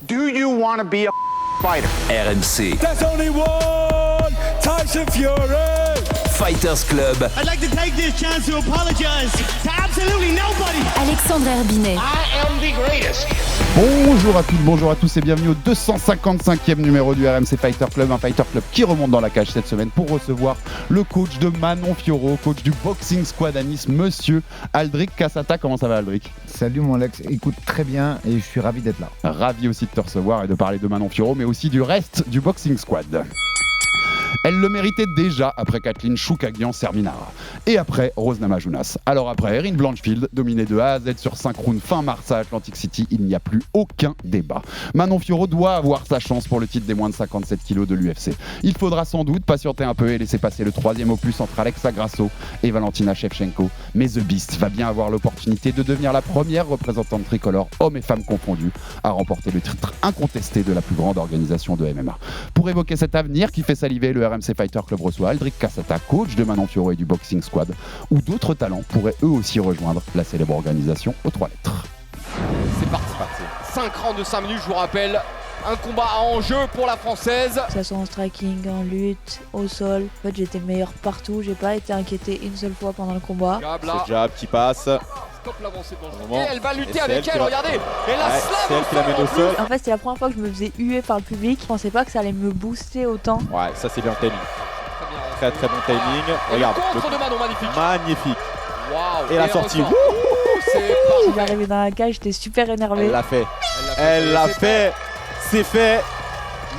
Do you want to be a fighter? RMC. There's only one Tyson Fury. Fighters Club. I'd like to take this chance to apologize to absolutely nobody. Alexandre Herbinet. I am the greatest. Bonjour à toutes, bonjour à tous et bienvenue au 255e numéro du RMC Fighter Club, un Fighter Club qui remonte dans la cage cette semaine pour recevoir le coach de Manon Fiorot, coach du Boxing Squad à Nice, monsieur Aldric Cassata. Comment ça va, Aldric ? Salut mon Alex, écoute très bien et je suis ravi d'être là. Ravi aussi de te recevoir et de parler de Manon Fiorot, mais aussi du reste du Boxing Squad. Elle le méritait déjà après Kathleen Choukagian-Serminara. Et après Rose Namajunas. Alors après Erin Blanchfield, dominée de A à Z sur 5 rounds fin mars à Atlantic City, il n'y a plus aucun débat. Manon Fiorot doit avoir sa chance pour le titre des moins de 57 kg de l'UFC. Il faudra sans doute patienter un peu et laisser passer le troisième opus entre Alexa Grasso et Valentina Shevchenko. Mais The Beast va bien avoir l'opportunité de devenir la première représentante tricolore, hommes et femmes confondus, à remporter le titre incontesté de la plus grande organisation de MMA. Pour évoquer cet avenir qui fait saliver, le RMC Fighter Club reçoit Aldric Cassata, coach de Manon Fiorot et du Boxing Squad, où d'autres talents pourraient eux aussi rejoindre la célèbre organisation aux 3 lettres. C'est parti. 5 rounds de 5 minutes, je vous rappelle. Un combat à enjeu pour la française. Que ça soit en striking, en lutte, au sol. En fait, j'étais meilleur partout. J'ai pas été inquiété une seule fois pendant le combat. Ce jab qui passe. Stop l'avancée de Blanchfield. Et elle va lutter avec elle, regardez. Et la c'est slam elle qui la mène au sol. En fait, c'était la première fois que je me faisais huer par le public. Je pensais pas que ça allait me booster autant. Ouais, ça c'est bien timing. Très très bon timing. Et Regarde. le contre de Manon, magnifique. Magnifique. Waouh. Et la sortie. C'est Je suis parfait. arrivée dans la cage, j'étais super énervée. Elle l'a fait. Elle l'a fait. C'est fait.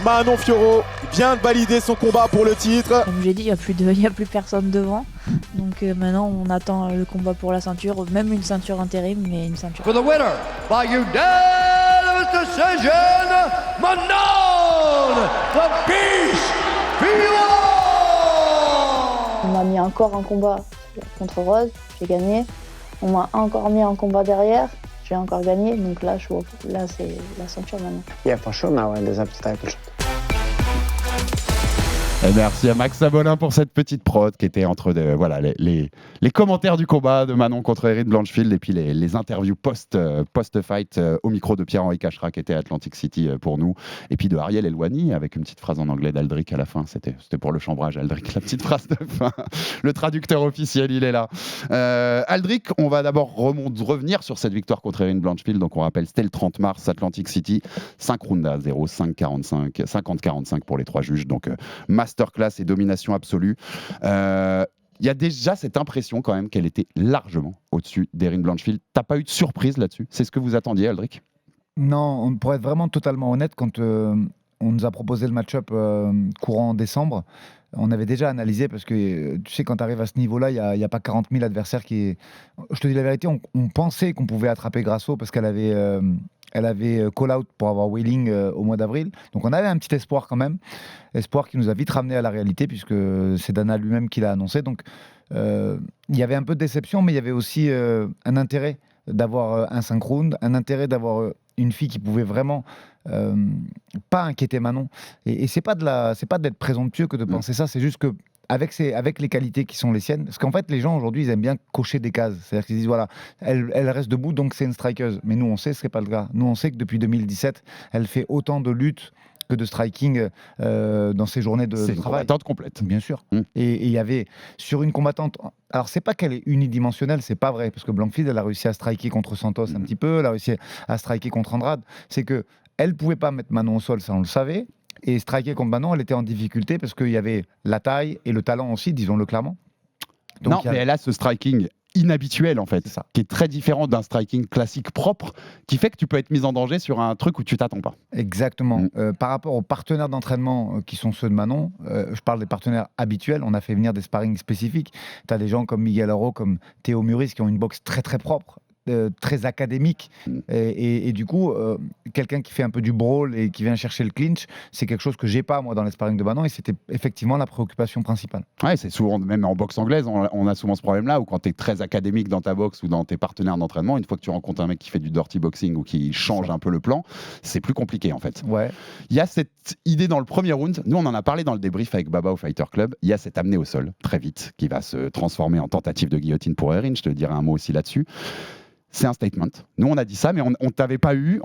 Manon Fiorot vient de valider son combat pour le titre. Comme j'ai dit, il y a plus personne devant. Donc maintenant, on attend le combat pour la ceinture, même une ceinture intérim, mais une ceinture. For the winner, by unanimous decision, Manon, the Beast Fiorot. On m'a mis encore un combat contre Rose, j'ai gagné. On m'a encore mis un combat derrière, j'ai encore gagné. Donc là, c'est la ceinture maintenant. Yeah, for sure now there's a title shot. Et merci à Max Sabolin pour cette petite prod qui était entre les commentaires du combat de Manon contre Erin Blanchfield et puis les interviews post-fight au micro de Pierre-Henri Cachera qui était à Atlantic City pour nous, et puis de Ariel Elwani avec une petite phrase en anglais d'Aldric à la fin. C'était pour le chambrage, Aldric, la petite phrase de fin. Le traducteur officiel, il est là. Aldric, on va d'abord revenir sur cette victoire contre Erin Blanchfield. Donc on rappelle, c'était le 30 mars, Atlantic City, 5 rounds à 0, 50-45 pour les 3 juges. Donc masterclass et domination absolue. Il y a déjà cette impression quand même qu'elle était largement au-dessus d'Erin Blanchfield. T'as pas eu de surprise là-dessus ? C'est ce que vous attendiez, Aldric ? Non, pour être vraiment totalement honnête, quand on nous a proposé le match-up courant décembre, on avait déjà analysé, parce que tu sais, quand tu arrives à ce niveau-là, il n'y a pas 40 000 adversaires qui... Je te dis la vérité, on pensait qu'on pouvait attraper Grasso parce qu'elle avait... Elle avait call-out pour avoir Wailing au mois d'avril. Donc on avait un petit espoir quand même. Espoir qui nous a vite ramené à la réalité, puisque c'est Dana lui-même qui l'a annoncé. Donc il y avait un peu de déception, mais il y avait aussi un intérêt d'avoir un 5 rounds, un intérêt d'avoir une fille qui pouvait vraiment pas inquiéter Manon. Et c'est pas d'être présomptueux que de penser ça, c'est juste que avec les qualités qui sont les siennes, parce qu'en fait les gens aujourd'hui ils aiment bien cocher des cases, c'est-à-dire qu'ils disent voilà, elle reste debout donc c'est une strikeuse, mais nous on sait que ce n'est pas le cas. Nous on sait que depuis 2017 elle fait autant de luttes que de striking dans ses journées de travail. C'est une combattante complète. Bien sûr. Et il y avait sur une combattante, alors c'est pas qu'elle est unidimensionnelle, c'est pas vrai, parce que Blanchfield elle a réussi à striker contre Santos un petit peu, elle a réussi à striker contre Andrade, c'est que elle pouvait pas mettre Manon au sol, ça on le savait. Et striker contre Manon, elle était en difficulté parce qu'il y avait la taille et le talent aussi, disons-le clairement. Donc, mais elle a ce striking inhabituel en fait, qui est très différent d'un striking classique propre, qui fait que tu peux être mis en danger sur un truc où tu t'attends pas. Exactement. Par rapport aux partenaires d'entraînement qui sont ceux de Manon, je parle des partenaires habituels, on a fait venir des sparring spécifiques. Tu as des gens comme Miguel Aro, comme Théo Muris qui ont une boxe très très propre. Très académique et du coup quelqu'un qui fait un peu du brawl et qui vient chercher le clinch, c'est quelque chose que j'ai pas moi dans les sparring de Manon, et c'était effectivement la préoccupation principale. Ouais, c'est souvent, même en boxe anglaise on a souvent ce problème là, où quand tu es très académique dans ta boxe ou dans tes partenaires d'entraînement, une fois que tu rencontres un mec qui fait du dirty boxing ou qui change un peu le plan, c'est plus compliqué en fait. Ouais. Il y a cette idée dans le premier round, nous on en a parlé dans le débrief avec Baba au Fighter Club, il y a cette amenée au sol très vite qui va se transformer en tentative de guillotine pour Erin, je te dirai un mot aussi là-dessus. c'est un statement. Nous, on a dit ça, mais on n'avait pas eu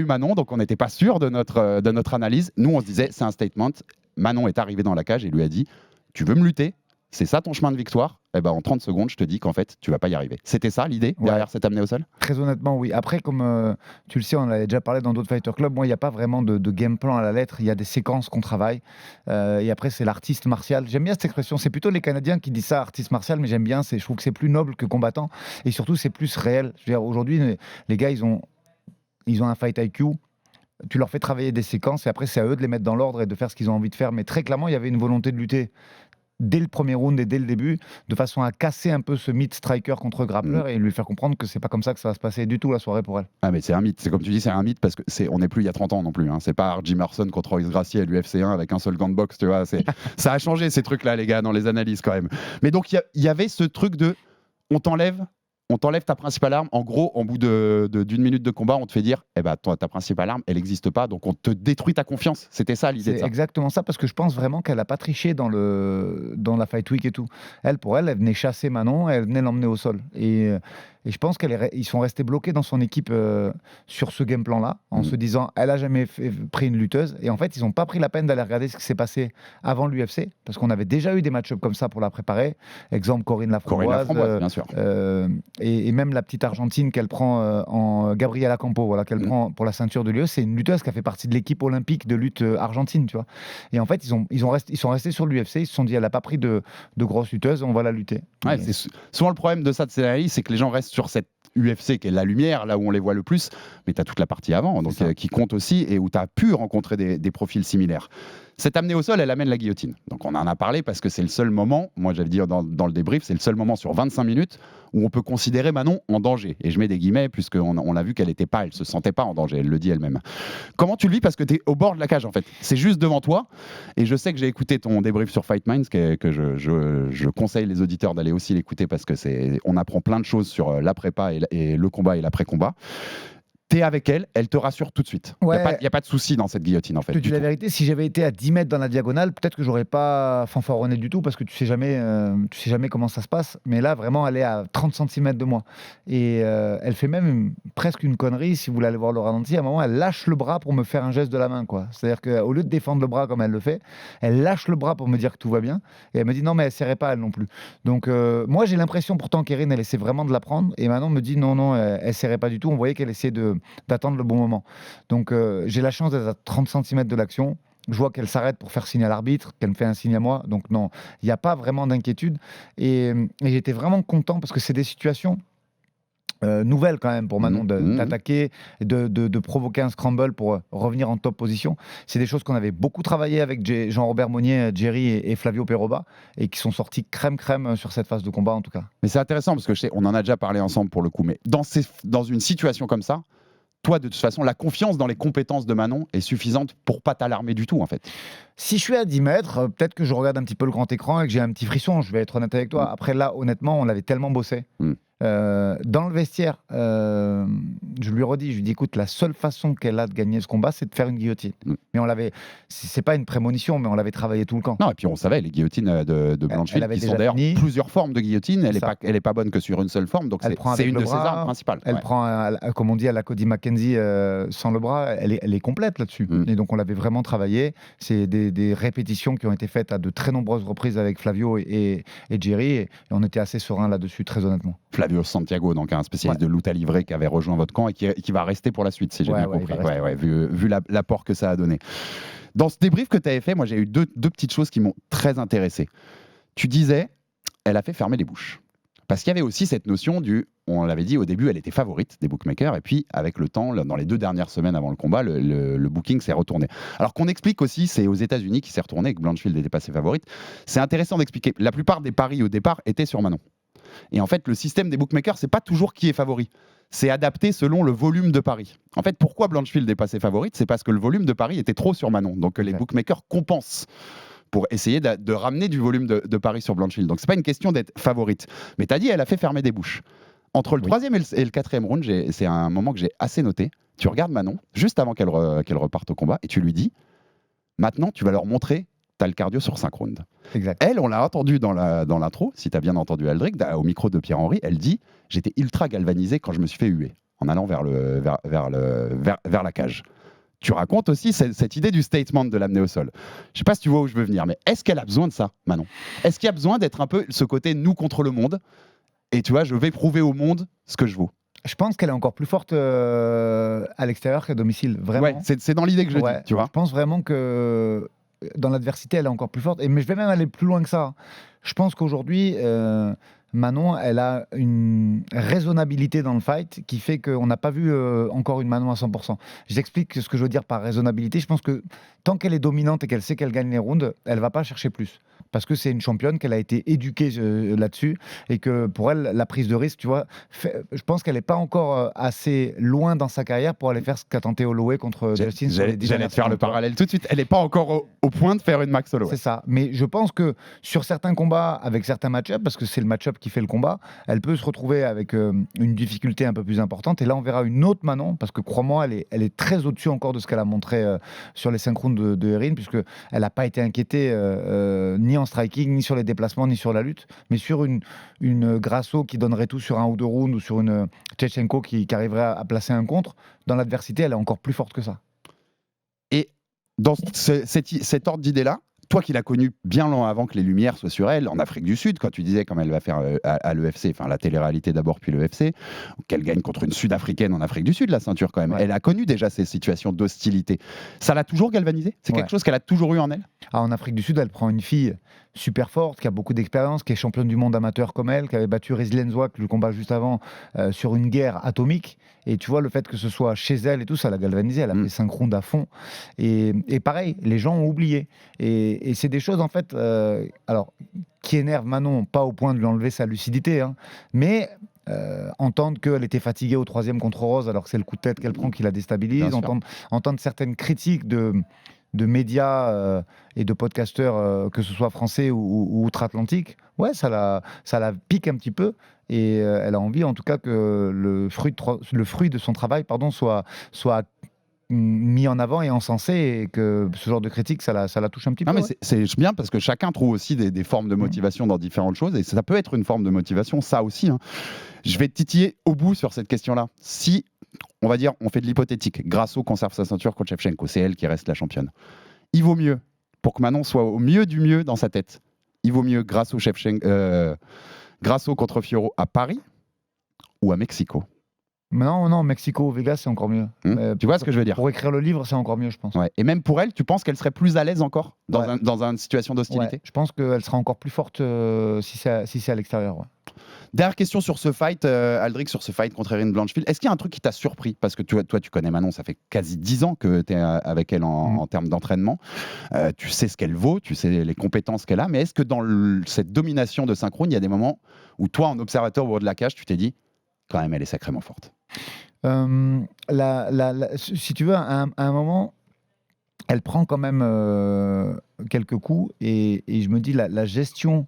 Manon, donc on n'était pas sûr de notre analyse. Nous, on se disait, c'est un statement. Manon est arrivé dans la cage et lui a dit, tu veux me lutter ? C'est ça ton chemin de victoire ? Eh ben, en 30 secondes, je te dis qu'en fait, tu vas pas y arriver. C'était ça l'idée derrière cet amené au sol ? Très honnêtement, oui. Après, comme tu le sais, on en avait déjà parlé dans d'autres Fighter Club, moi, il n'y a pas vraiment de game plan à la lettre. Il y a des séquences qu'on travaille. Et après, c'est l'artiste martial. J'aime bien cette expression. C'est plutôt les Canadiens qui disent ça, artiste martial, mais j'aime bien. Je trouve que c'est plus noble que combattant. Et surtout, c'est plus réel. Je veux dire, aujourd'hui, les gars, ils ont un fight IQ. Tu leur fais travailler des séquences et après, c'est à eux de les mettre dans l'ordre et de faire ce qu'ils ont envie de faire. Mais très clairement, il y avait une volonté de lutter dès le premier round et dès le début, de façon à casser un peu ce mythe striker contre grappler et lui faire comprendre que c'est pas comme ça que ça va se passer du tout la soirée pour elle. Ah mais c'est un mythe, c'est comme tu dis, c'est un mythe parce que on n'est plus il y a 30 ans non plus. Hein. C'est pas Jim Merson contre Royce Gracie à l'UFC 1 avec un seul gant de boxe, tu vois. Ça a changé ces trucs-là, les gars, dans les analyses quand même. Mais donc il y avait ce truc de, on t'enlève ta principale arme. En gros, au bout d'une minute de combat, on te fait dire, eh ben, ta principale arme, elle n'existe pas, donc on te détruit ta confiance. C'était ça l'idée de ça. C'est exactement ça, parce que je pense vraiment qu'elle n'a pas triché dans la Fight Week et tout. Pour elle venait chasser Manon, elle venait l'emmener au sol. Et je pense qu'ils sont restés bloqués dans son équipe sur ce game plan-là, en se disant, elle n'a jamais pris une lutteuse. Et en fait, ils n'ont pas pris la peine d'aller regarder ce qui s'est passé avant l'UFC, parce qu'on avait déjà eu des match-ups comme ça pour la préparer. Exemple, Corinne Laframboise, bien sûr. Et même la petite Argentine qu'elle prend en Gabriela Campo, qu'elle prend pour la ceinture de l'UE, c'est une lutteuse qui a fait partie de l'équipe olympique de lutte argentine, tu vois. Et en fait, ils sont restés sur l'UFC, ils se sont dit, elle n'a pas pris de grosse lutteuse, on va la lutter. Ouais, c'est souvent le problème de ça, de ces analyses, c'est que les gens restent sur cette UFC qui est la lumière, là où on les voit le plus, mais tu as toute la partie avant, donc qui compte aussi, et où tu as pu rencontrer des profils similaires. Cette amenée au sol, elle amène la guillotine. Donc on en a parlé parce que c'est le seul moment, moi j'allais dire dans le débrief, c'est le seul moment sur 25 minutes où on peut considérer Manon en danger. Et je mets des guillemets puisqu'on l'a vu qu'elle se sentait pas en danger, elle le dit elle-même. Comment tu le vis ? Parce que tu es au bord de la cage en fait. C'est juste devant toi. Et je sais que j'ai écouté ton débrief sur Fight Minds, que je conseille les auditeurs d'aller aussi l'écouter parce que on apprend plein de choses sur la prépa et le combat et l'après-combat. T'es avec elle, elle te rassure tout de suite. Il n'y a pas de souci dans cette guillotine en fait. Je te dis la vérité, si j'avais été à 10 mètres dans la diagonale, peut-être que j'aurais pas fanfaronné du tout parce que tu sais jamais comment ça se passe. Mais là, vraiment, elle est à 30 cm de moi. Et elle fait même presque une connerie, si vous voulez aller voir le ralenti. À un moment, elle lâche le bras pour me faire un geste de la main, quoi. C'est-à-dire qu'au lieu de défendre le bras comme elle le fait, elle lâche le bras pour me dire que tout va bien. Et elle me dit non, mais elle ne serrait pas, elle non plus. Donc, moi, j'ai l'impression pourtant qu'Erin, elle essaie vraiment de la prendre. Et Manon me dit non, elle ne serrait pas du tout. On voyait qu'elle essayait d'attendre le bon moment. Donc j'ai la chance d'être à 30 cm de l'action. Je vois qu'elle s'arrête pour faire signe à l'arbitre, qu'elle me fait un signe à moi. Donc non, il n'y a pas vraiment d'inquiétude. Et j'étais vraiment content parce que c'est des situations nouvelles quand même pour Manon d'attaquer, de provoquer un scramble pour revenir en top position. C'est des choses qu'on avait beaucoup travaillé avec Jean-Robert Monnier, Jerry et Flavio Peroba et qui sont sortis crème sur cette phase de combat en tout cas. Mais c'est intéressant parce que je sais, on en a déjà parlé ensemble pour le coup, mais dans une situation comme ça, toi, de toute façon, la confiance dans les compétences de Manon est suffisante pour pas t'alarmer du tout, en fait. Si je suis à 10 mètres, peut-être que je regarde un petit peu le grand écran et que j'ai un petit frisson, je vais être honnête avec toi. Après, là, honnêtement, on l'avait tellement bossé. Dans le vestiaire, je lui redis, je lui dis écoute, la seule façon qu'elle a de gagner ce combat, c'est de faire une guillotine. Mais c'est pas une prémonition, mais on l'avait travaillé tout le camp. Non, et puis on savait, les guillotines de Blanchfield, qui sont d'ailleurs plusieurs formes de guillotine, elle est pas bonne que sur une seule forme, donc c'est une de ses armes principales. Elle prend, comme on dit à la Cody McKenzie, sans le bras, elle est complète là-dessus. Et donc on l'avait vraiment travaillé. C'est des répétitions qui ont été faites à de très nombreuses reprises avec Flavio et Jerry, et on était assez serein là-dessus, très honnêtement. Flavio Santiago, donc un spécialiste de lutte à livrer qui avait rejoint votre camp et qui va rester pour la suite, si j'ai bien compris, vu l'apport que ça a donné. Dans ce débrief que tu avais fait, moi j'ai eu deux petites choses qui m'ont très intéressé. Tu disais, elle a fait fermer les bouches. Parce qu'il y avait aussi cette notion on l'avait dit au début, elle était favorite des bookmakers, et puis avec le temps, dans les 2 dernières semaines avant le combat, le booking s'est retourné. Alors qu'on explique aussi, c'est aux États-Unis qui s'est retourné et que Blanchfield était passée favorite. C'est intéressant d'expliquer. La plupart des paris au départ étaient sur Manon. Et en fait, le système des bookmakers, c'est pas toujours qui est favori. C'est adapté selon le volume de paris. En fait, pourquoi Blanchfield est passée favorite ? C'est parce que le volume de paris était trop sur Manon. Donc les bookmakers compensent pour essayer de ramener du volume de paris sur Blanchfield. Donc c'est pas une question d'être favorite. Mais tu as dit, elle a fait fermer des bouches. Entre le 3e et le 4e round, c'est un moment que j'ai assez noté. Tu regardes Manon, juste avant qu'elle reparte au combat, et tu lui dis, maintenant, tu vas leur montrer t'as le cardio sur 5 rounds. Exact. Elle, on l'a entendu dans l'intro, si t'as bien entendu Aldric, au micro de Pierre-Henri, elle dit « J'étais ultra galvanisé quand je me suis fait huer en allant vers la cage ». Tu racontes aussi cette idée du statement de l'amener au sol. Je sais pas si tu vois où je veux venir, mais est-ce qu'elle a besoin de ça, Manon ? Est-ce qu'il y a besoin d'être un peu ce côté nous contre le monde ? Et tu vois, je vais prouver au monde ce que je vaux. Je pense qu'elle est encore plus forte à l'extérieur qu'à domicile, vraiment. Ouais, c'est dans l'idée que je dis, tu vois. Je pense vraiment que dans l'adversité, elle est encore plus forte. Mais je vais même aller plus loin que ça. Je pense qu'aujourd'hui, Manon, elle a une raisonnabilité dans le fight qui fait qu'on n'a pas vu encore une Manon à 100%. J'explique ce que je veux dire par raisonnabilité. Je pense que tant qu'elle est dominante et qu'elle sait qu'elle gagne les rounds, elle ne va pas chercher plus. Parce que c'est une championne, qu'elle a été éduquée là-dessus et que pour elle, la prise de risque, tu vois, je pense qu'elle n'est pas encore assez loin dans sa carrière pour aller faire ce qu'a tenté Holloway contre Justin. J'allais te faire le parallèle tout de suite. Elle n'est pas encore au point de faire une Max Holloway. C'est ça. Mais je pense que sur certains combats, avec certains match-ups, parce que c'est le match-up qui fait le combat, elle peut se retrouver avec une difficulté un peu plus importante. Et là, on verra une autre Manon, parce que crois-moi, elle est très au-dessus encore de ce qu'elle a montré sur les 5 rounds de Erin, puisqu'elle n'a pas été inquiétée ni en striking, ni sur les déplacements, ni sur la lutte, mais sur une Grasso qui donnerait tout sur un ou deux rounds, ou sur une Tchechenko qui arriverait à placer un contre. Dans l'adversité, elle est encore plus forte que ça. Et dans cet ordre d'idée-là, toi qui l'as connue bien long avant que les lumières soient sur elle, en Afrique du Sud, quand tu disais comme elle va faire à l'EFC, enfin la télé-réalité d'abord puis l'EFC, qu'elle gagne contre une Sud-Africaine en Afrique du Sud, la ceinture quand même. Ouais. Elle a connu déjà ces situations d'hostilité. Ça l'a toujours galvanisée ? C'est quelque chose qu'elle a toujours eu en elle ? En Afrique du Sud, elle prend une fille super forte, qui a beaucoup d'expérience, qui est championne du monde amateur comme elle, qui avait battu Rezlenzwak, le combat juste avant, sur une guerre atomique. Et tu vois, le fait que ce soit chez elle et tout, ça l'a galvanisée. Elle a fait 5 rounds à fond. Et pareil, les gens ont oublié. Et c'est des choses, en fait, alors, qui énervent Manon, pas au point de lui enlever sa lucidité, hein, mais entendre qu'elle était fatiguée au 3e contre Rose, alors que c'est le coup de tête qu'elle prend qui la déstabilise, entendre certaines critiques de médias et de podcasteurs, que ce soit français ou outre-Atlantique, ouais, ça la pique un petit peu. Et elle a envie, en tout cas, que le fruit de son travail, soit mis en avant et encensé, et que ce genre de critique, ça la touche un petit peu. Mais c'est bien parce que chacun trouve aussi des formes de motivation dans différentes choses, et ça peut être une forme de motivation, ça aussi. Hein. Je vais te titiller au bout sur cette question-là. Si, on va dire, on fait de l'hypothétique, Grasso conserve sa ceinture contre Shevchenko, c'est elle qui reste la championne. Il vaut mieux, pour que Manon soit au mieux du mieux dans sa tête, il vaut mieux Grasso contre Fiorot à Paris ou à Mexico? Non, Mexico, Vegas, c'est encore mieux. Tu vois ce que je veux dire? Pour écrire le livre, c'est encore mieux, je pense. Ouais. Et même pour elle, tu penses qu'elle serait plus à l'aise encore dans une situation d'hostilité? Je pense qu'elle sera encore plus forte si c'est à l'extérieur. Ouais. Dernière question sur ce fight, Aldric, sur ce fight contre Erin Blanchfield. Est-ce qu'il y a un truc qui t'a surpris? Parce que toi, tu connais Manon, ça fait quasi 10 ans que tu es avec elle en termes d'entraînement. Tu sais ce qu'elle vaut, tu sais les compétences qu'elle a, mais est-ce que dans cette domination de synchrone, il y a des moments où toi, en observateur au bord de la cage, tu t'es dit, quand même, elle est sacrément forte? Si tu veux, à un moment, elle prend quand même quelques coups, et je me dis, la gestion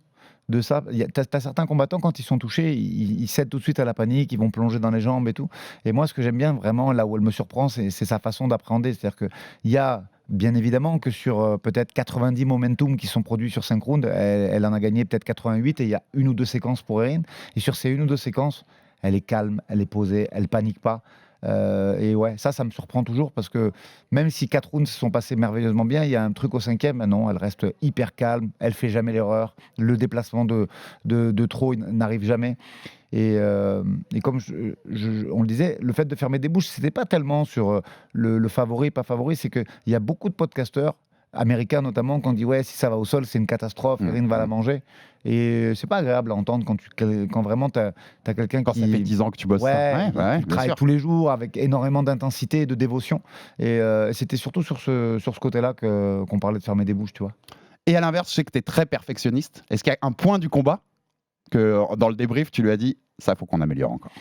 de ça, t'as certains combattants, quand ils sont touchés, ils cèdent tout de suite à la panique, ils vont plonger dans les jambes et tout. Et moi, ce que j'aime bien vraiment, là où elle me surprend, c'est sa façon d'appréhender. C'est-à-dire qu'il y a, bien évidemment, que sur peut-être 90 momentum qui sont produits sur 5 rounds, elle en a gagné peut-être 88, et il y a 1 ou 2 séquences pour Erin. Et sur ces 1 ou 2 séquences, elle est calme, elle est posée, elle panique pas. Et ouais, ça me surprend toujours, parce que même si 4 rounds se sont passés merveilleusement bien, il y a un truc au 5e, non, elle reste hyper calme, elle fait jamais l'erreur, le déplacement de trop n'arrive jamais. Et comme on le disait, le fait de fermer des bouches, c'était pas tellement sur le favori, pas favori, c'est qu'il y a beaucoup de podcasteurs américains notamment, qui ont dit ouais, si ça va au sol, c'est une catastrophe, Erin va la manger. Et c'est pas agréable à entendre quand vraiment t'as quelqu'un qui... Quand ça fait 10 ans que tu bosses qui travaille tous les jours avec énormément d'intensité et de dévotion. Et c'était surtout sur ce côté-là qu'on parlait de fermer des bouches, tu vois. Et à l'inverse, je sais que tu es très perfectionniste. Est-ce qu'il y a un point du combat que dans le débrief, tu lui as dit, ça, faut qu'on améliore encore?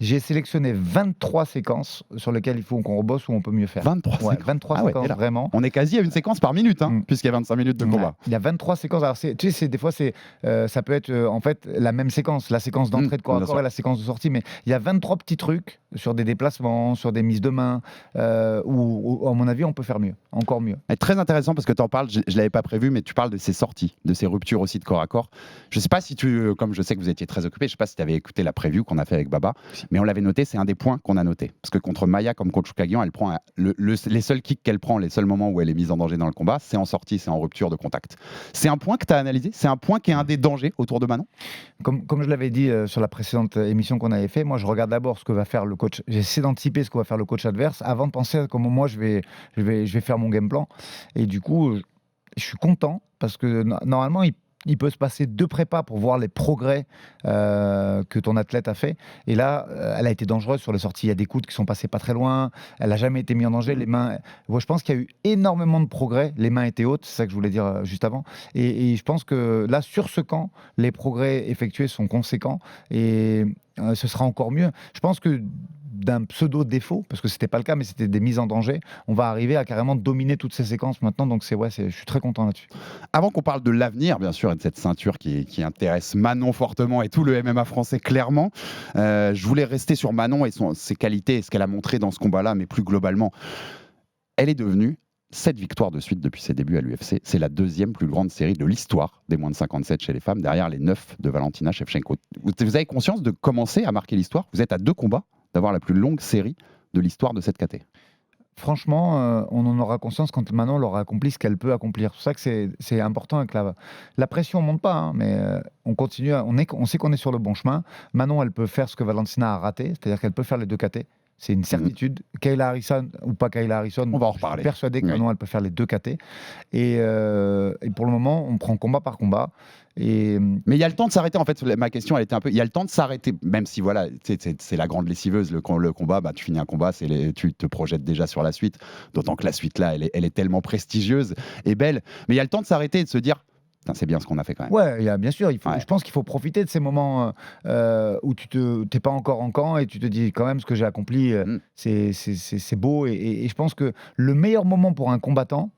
J'ai sélectionné 23 séquences sur lesquelles il faut qu'on rebosse ou on peut mieux faire. 23 Ouais, séquences. 23 Ah ouais, séquences, t'es là. vraiment. On est quasi à une séquence par minute, puisqu'il y a 25 minutes de combat. Ouais. Il y a 23 séquences. Alors, tu sais, des fois, ça peut être en fait la même séquence, la séquence d'entrée de corps à bien corps sûr. et la séquence de sortie. Mais il y a 23 petits trucs sur des déplacements, sur des mises de main, où, à mon avis, on peut faire mieux, encore mieux. Et très intéressant parce que tu en parles, je ne l'avais pas prévu, mais tu parles de ces sorties, de ces ruptures aussi de corps à corps. Je ne sais pas si comme je sais que vous étiez très occupé, je ne sais pas si tu avais écouté la preview qu'on a fait avec Baba, mais on l'avait noté, c'est un des points qu'on a noté. Parce que contre Maya, comme contre Choukagian, elle prend les seuls kicks qu'elle prend, les seuls moments où elle est mise en danger dans le combat, c'est en sortie, c'est en rupture de contact. C'est un point que tu as analysé, c'est un point qui est un des dangers autour de Manon. Comme je l'avais dit sur la précédente émission qu'on avait fait, moi je regarde d'abord ce que va faire le coach. J'essaie d'anticiper ce que va faire le coach adverse avant de penser à comment moi je vais faire mon game plan. Et du coup, je suis content parce que normalement, il peut se passer 2 prépas pour voir les progrès que ton athlète a fait. Et là, elle a été dangereuse sur les sorties. Il y a des coudes qui sont passés pas très loin. Elle n'a jamais été mise en danger. Les mains, moi, je pense qu'il y a eu énormément de progrès. Les mains étaient hautes, c'est ça que je voulais dire juste avant. Et je pense que là, sur ce camp, les progrès effectués sont conséquents. Et ce sera encore mieux. Je pense que d'un pseudo-défaut, parce que c'était pas le cas, mais c'était des mises en danger, on va arriver à carrément dominer toutes ces séquences maintenant, donc je suis très content là-dessus. Avant qu'on parle de l'avenir, bien sûr, et de cette ceinture qui intéresse Manon fortement et tout le MMA français clairement, je voulais rester sur Manon et ses qualités et ce qu'elle a montré dans ce combat-là, mais plus globalement, elle est devenue 7 victoires de suite depuis ses débuts à l'UFC. C'est la 2e plus grande série de l'histoire des moins de 57 chez les femmes, derrière les 9 de Valentina Shevchenko. Vous avez conscience de commencer à marquer l'histoire? Vous êtes à 2 combats d'avoir la plus longue série de l'histoire de cette KT. Franchement, on en aura conscience quand Manon aura accompli ce qu'elle peut accomplir. C'est pour ça que c'est important avec la pression ne monte pas, mais on continue, on sait qu'on est sur le bon chemin. Manon, elle peut faire ce que Valentina a raté, c'est-à-dire qu'elle peut faire les 2 KT. C'est une certitude. Kayla Harrison ou pas Kayla Harrison, on va en reparler. Je suis persuadé que Manon, elle peut faire les 2 KT. Et pour le moment, on prend combat par combat. Mais il y a le temps de s'arrêter. En fait, ma question, elle était un peu. Il y a le temps de s'arrêter, même si voilà, c'est la grande lessiveuse. Le combat, tu finis un combat, tu te projettes déjà sur la suite. D'autant que la suite là, elle est tellement prestigieuse et belle. Mais il y a le temps de s'arrêter et de se dire. C'est bien ce qu'on a fait quand même. Ouais, bien sûr. Je pense qu'il faut profiter de ces moments où tu t'es pas encore en camp et tu te dis quand même ce que j'ai accompli, c'est beau. Et je pense que le meilleur moment pour un combattant,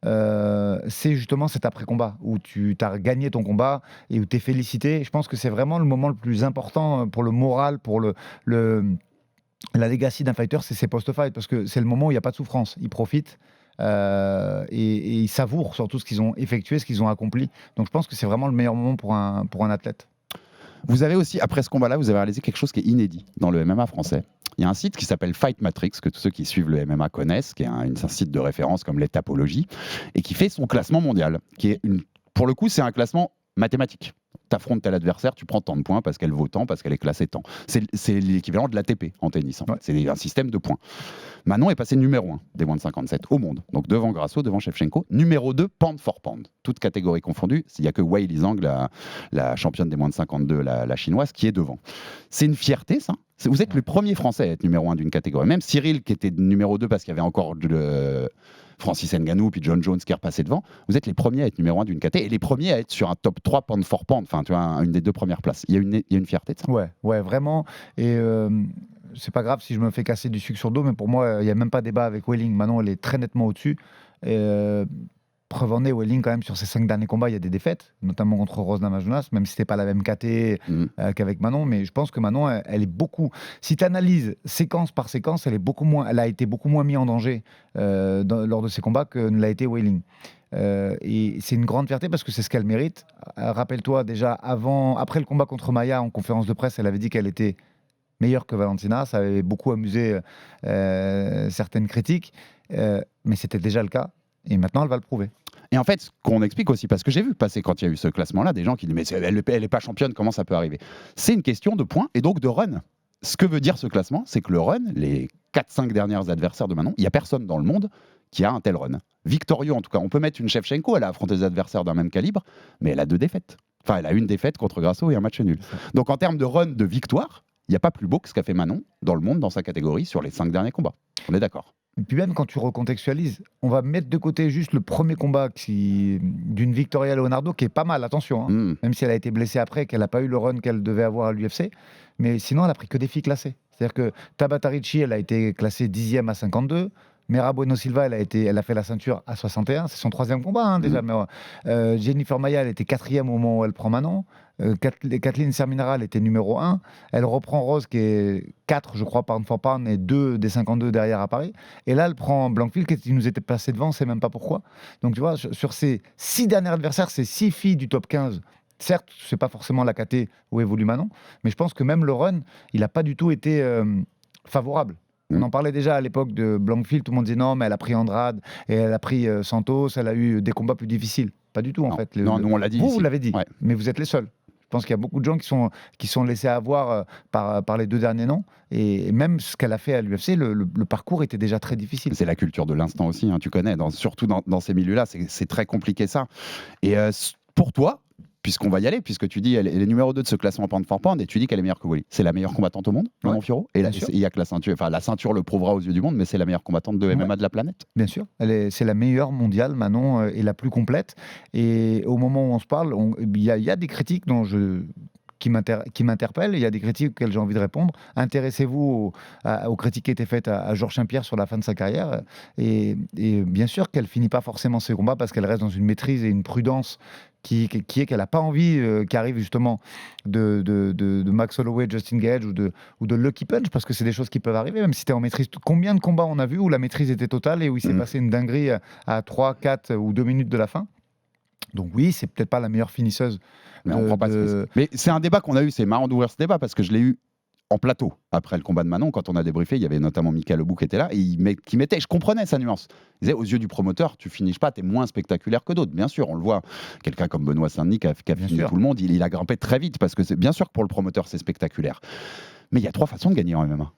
c'est justement cet après-combat où tu as gagné ton combat et où tu es félicité. Je pense que c'est vraiment le moment le plus important pour le moral, pour la legacy d'un fighter, c'est ses post-fight parce que c'est le moment où il n'y a pas de souffrance. Ils profitent. Et ils savourent surtout ce qu'ils ont effectué, ce qu'ils ont accompli. Donc je pense que c'est vraiment le meilleur moment pour un athlète. Vous avez aussi, après ce combat-là, vous avez réalisé quelque chose qui est inédit dans le MMA français. Il y a un site qui s'appelle Fight Matrix, que tous ceux qui suivent le MMA connaissent, qui est un site de référence comme l'Étapologie, et qui fait son classement mondial, qui est pour le coup, c'est un classement mathématique. T'affrontes tel adversaire, tu prends tant de points parce qu'elle vaut tant, parce qu'elle est classée tant. C'est l'équivalent de l'ATP en tennis. En fait. C'est un système de points. Manon est passé numéro 1 des moins de 57 au monde. Donc devant Grasso, devant Shevchenko. Numéro 2, pound for pound. Toutes catégories confondues. Il n'y a que Wei Lizang, la championne des moins de 52, la chinoise, qui est devant. C'est une fierté, ça. Vous êtes le premier Français à être numéro 1 d'une catégorie. Même Cyril, qui était numéro 2 parce qu'il y avait encore Francis Ngannou puis John Jones qui est repassé devant, vous êtes les premiers à être numéro 1 d'une KT et les premiers à être sur un top 3 pound for pound, enfin tu vois, une des 2 premières places. Il y a une fierté de ça. Ouais, vraiment. Et c'est pas grave si je me fais casser du sucre sur le dos, mais pour moi, il n'y a même pas débat avec Weili. Manon, elle est très nettement au-dessus. Preuve en est, Weili, quand même, sur ses 5 derniers combats, il y a des défaites, notamment contre Rose Namajunas, même si c'était pas la même KT qu'avec Manon. Mais je pense que Manon, elle est beaucoup. Si tu analyses séquence par séquence, elle a été beaucoup moins mise en danger lors de ses combats que ne l'a été Weili. Et c'est une grande fierté parce que c'est ce qu'elle mérite. Rappelle-toi, déjà, après le combat contre Maya, en conférence de presse, elle avait dit qu'elle était meilleure que Valentina. Ça avait beaucoup amusé certaines critiques, mais c'était déjà le cas. Et maintenant, elle va le prouver. Et en fait, ce qu'on explique aussi, parce que j'ai vu passer quand il y a eu ce classement-là, des gens qui disent « mais elle n'est pas championne, comment ça peut arriver ?» C'est une question de points et donc de run. Ce que veut dire ce classement, c'est que le run, les 4-5 dernières adversaires de Manon, il n'y a personne dans le monde qui a un tel run. Victorieux, en tout cas. On peut mettre une Shevchenko, elle a affronté des adversaires d'un même calibre, mais elle a 2 défaites. Enfin, elle a une défaite contre Grasso et un match nul. Donc en termes de run de victoire, il n'y a pas plus beau que ce qu'a fait Manon dans le monde, dans sa catégorie, sur les 5 derniers combats. On est d'accord. Et puis même quand tu recontextualises, on va mettre de côté juste le premier combat d'une Victoria Leonardo qui est pas mal, attention, hein, même si elle a été blessée après, qu'elle n'a pas eu le run qu'elle devait avoir à l'UFC. Mais sinon, elle a pris que des filles classées. C'est-à-dire que Tabata Ricci, elle a été classée 10e à 52. Mera Bueno Silva, elle a fait la ceinture à 61. C'est son 3e combat, hein, déjà. Mais, Jennifer Maia, elle était 4e au moment où elle prend Manon. Kathleen Serminara, elle était numéro 1. Elle reprend Rose, qui est 4, je crois, pound for pound, et 2 des 52 derrière à Paris. Et là, elle prend Blankfield, qui nous était passé devant, on ne sait même pas pourquoi. Donc, tu vois, sur ces 6 derniers adversaires, ces 6 filles du top 15, certes, ce n'est pas forcément la KT où évolue Manon, mais je pense que même le run, il n'a pas du tout été favorable. On en parlait déjà à l'époque de Blankfield, tout le monde disait non, mais elle a pris Andrade, et elle a pris Santos, elle a eu des combats plus difficiles. Pas du tout, en fait. Non, nous, on l'a dit. Vous l'avez dit, mais vous êtes les seuls. Je pense qu'il y a beaucoup de gens qui sont laissés avoir par les 2 derniers noms. Et même ce qu'elle a fait à l'UFC, le parcours était déjà très difficile. C'est la culture de l'instant aussi, hein, tu connais. Surtout dans ces milieux-là, c'est très compliqué ça. Et pour toi, puisqu'on va y aller, puisque tu dis elle est numéro 2 de ce classement pound for pound, et tu dis qu'elle est meilleure que Wally. C'est la meilleure combattante au monde, Manon Fiorot. Et il y a que la ceinture, enfin la ceinture le prouvera aux yeux du monde, mais c'est la meilleure combattante de MMA de la planète. Bien sûr, c'est la meilleure mondiale, Manon, et la plus complète. Et au moment où on se parle, il y a des critiques qui m'interpellent, il y a des critiques auxquelles j'ai envie de répondre. Intéressez-vous aux critiques qui étaient faites à Georges Saint-Pierre sur la fin de sa carrière. Et bien sûr qu'elle finit pas forcément ses combats parce qu'elle reste dans une maîtrise et une prudence qui est qu'elle n'a pas envie qu'arrive justement de Max Holloway, Justin Gage ou de Lucky Punch, parce que c'est des choses qui peuvent arriver, même si tu es en maîtrise. Combien de combats on a vu où la maîtrise était totale et où il s'est passé une dinguerie à 3, 4 ou 2 minutes de la fin? Donc oui, c'est peut-être pas la meilleure finisseuse. Mais on prend pas ce risque. Mais c'est un débat qu'on a eu, c'est marrant d'ouvrir ce débat parce que je l'ai eu en plateau après le combat de Manon, quand on a débriefé, il y avait notamment Michael Lebou qui était là et qui mettait, je comprenais sa nuance. Il disait aux yeux du promoteur, tu finisses pas, tu es moins spectaculaire que d'autres. Bien sûr, on le voit. Quelqu'un comme Benoît Saint-Denis qui a fini tout le monde, il a grimpé très vite parce que c'est bien sûr que pour le promoteur c'est spectaculaire. Mais il y a 3 façons de gagner en MMA.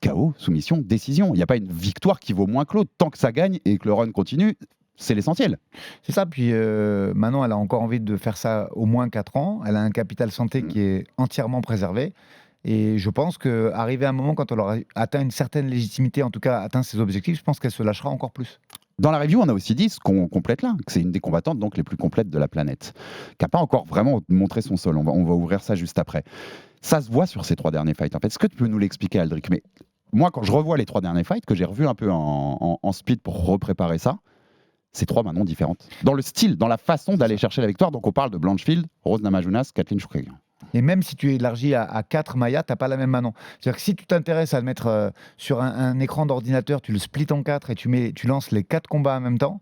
KO, soumission, décision. Il n'y a pas une victoire qui vaut moins que l'autre. Tant que ça gagne et que le run continue, c'est l'essentiel. C'est ça, puis Manon, elle a encore envie de faire ça au moins 4 ans. Elle a un capital santé qui est entièrement préservé. Et je pense qu'arrivé à un moment, quand elle aura atteint une certaine légitimité, en tout cas atteint ses objectifs, je pense qu'elle se lâchera encore plus. Dans la review, on a aussi dit ce qu'on complète là, que c'est une des combattantes donc les plus complètes de la planète, qui n'a pas encore vraiment montré son sol. On va ouvrir ça juste après. Ça se voit sur ces 3 derniers fights. En fait, est-ce que tu peux nous l'expliquer, Aldric? Mais moi, quand je revois les 3 derniers fights, que j'ai revus un peu en speed pour repréparer ça, c'est 3 Manon différentes. Dans le style, dans la façon d'aller chercher la victoire. Donc on parle de Blanchfield, Rose Namajunas, Kathleen Chookagian. Et même si tu élargis à 4 Maya, tu n'as pas la même Manon. C'est-à-dire que si tu t'intéresses à le mettre sur un écran d'ordinateur, tu le splits en 4 et tu lances les 4 combats en même temps,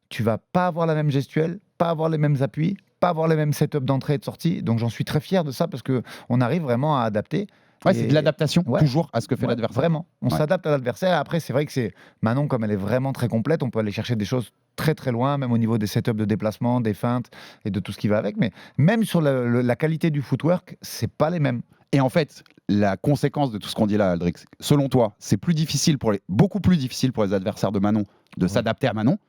tu vas pas avoir la même gestuelle, pas avoir les mêmes appuis, pas avoir les mêmes setups d'entrée et de sortie. Donc j'en suis très fier de ça parce qu'on arrive vraiment à adapter. Ouais, c'est de l'adaptation, toujours à ce que fait l'adversaire. Vraiment, on s'adapte à l'adversaire. Après, c'est vrai que c'est Manon, comme elle est vraiment très complète, on peut aller chercher des choses très très loin, même au niveau des setups de déplacement, des feintes et de tout ce qui va avec. Mais même sur la qualité du footwork, c'est pas les mêmes. Et en fait, la conséquence de tout ce qu'on dit là, Aldric, selon toi, c'est beaucoup plus difficile pour les adversaires de Manon de s'adapter à Manon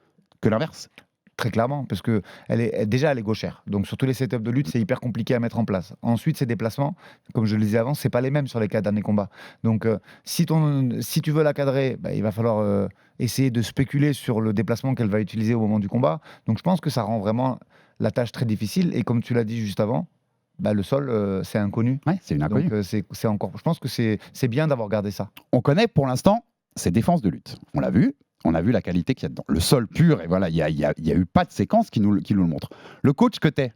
que l'inverse? Très clairement, parce que elle est gauchère. Donc sur tous les setups de lutte, c'est hyper compliqué à mettre en place. Ensuite, ses déplacements, comme je le disais avant, c'est pas les mêmes sur les 4 derniers combats. Donc si tu veux la cadrer, il va falloir essayer de spéculer sur le déplacement qu'elle va utiliser au moment du combat. Donc je pense que ça rend vraiment la tâche très difficile. Et comme tu l'as dit juste avant, le sol, c'est inconnu. Ouais, c'est une inconnue. Donc c'est encore. Je pense que c'est bien d'avoir gardé ça. On connaît pour l'instant ses défenses de lutte. On l'a vu. On a vu la qualité qu'il y a dedans. Le sol pur, et voilà, il n'y a eu pas de séquence qui nous le montre. Le coach que t'es,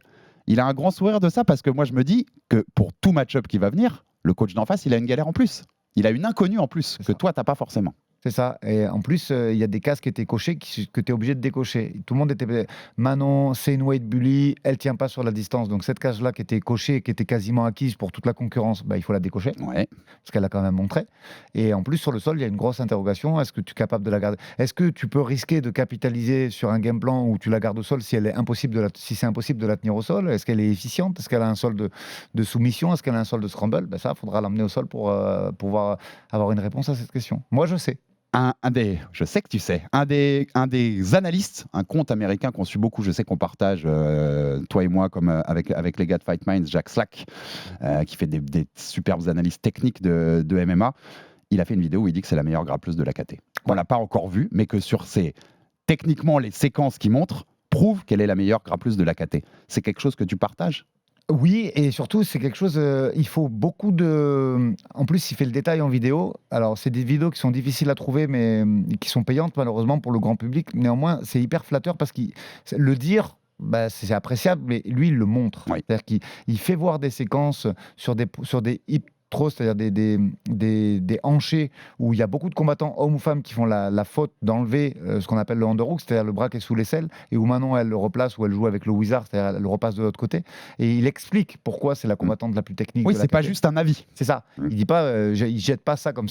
il a un grand sourire de ça parce que moi, je me dis que pour tout match-up qui va venir, le coach d'en face, il a une galère en plus. Il a une inconnue en plus que toi, t'as pas forcément. C'est ça. Et en plus, il y a des cases qui étaient cochées que tu es obligé de décocher. Tout le monde était. Manon, Shane Wade Bully, elle tient pas sur la distance. Donc cette case-là qui était cochée, qui était quasiment acquise pour toute la concurrence, il faut la décocher. Ouais. Parce qu'elle a quand même montré. Et en plus, sur le sol, il y a une grosse interrogation. Est-ce que tu es capable de la garder? Est-ce que tu peux risquer de capitaliser sur un game plan où tu la gardes au sol si c'est impossible de la tenir au sol? Est-ce qu'elle est efficiente? Est-ce qu'elle a un sol de soumission? Est-ce qu'elle a un sol de scramble? Ça, il faudra l'emmener au sol pour pouvoir avoir une réponse à cette question. Moi, je sais. Je sais que tu sais, un des analystes, un compte américain qu'on suit beaucoup, je sais qu'on partage, toi et moi, comme avec les gars de Fight Minds, Jack Slack, qui fait des superbes analyses techniques de MMA. il a fait une vidéo où il dit que c'est la meilleure grappleuse de l'AKT. On l'a pas encore vu, mais que sur techniquement, les séquences qu'il montre prouvent qu'elle est la meilleure grappleuse de l'AKT. C'est quelque chose que tu partages ? Oui, et surtout, c'est quelque chose. Il faut beaucoup de. En plus, il fait le détail en vidéo. Alors, c'est des vidéos qui sont difficiles à trouver, mais qui sont payantes, malheureusement, pour le grand public. Néanmoins, c'est hyper flatteur parce que le dire. Bah, c'est appréciable, mais lui, il le montre. Oui. C'est-à-dire qu'il fait voir des séquences sur des hip throws, c'est-à-dire des hanchés où il y a beaucoup de combattants, hommes ou femmes, qui font la faute d'enlever ce qu'on appelle le underhook, c'est-à-dire le bras qui est sous l'aisselle, et où Manon, elle le replace, ou elle joue avec le wizard, c'est-à-dire elle le repasse de l'autre côté. Et il explique pourquoi c'est la combattante la plus technique. Oui, de la c'est pas KT. juste un avis. C'est ça. Il dit pas, il jette pas ça, comme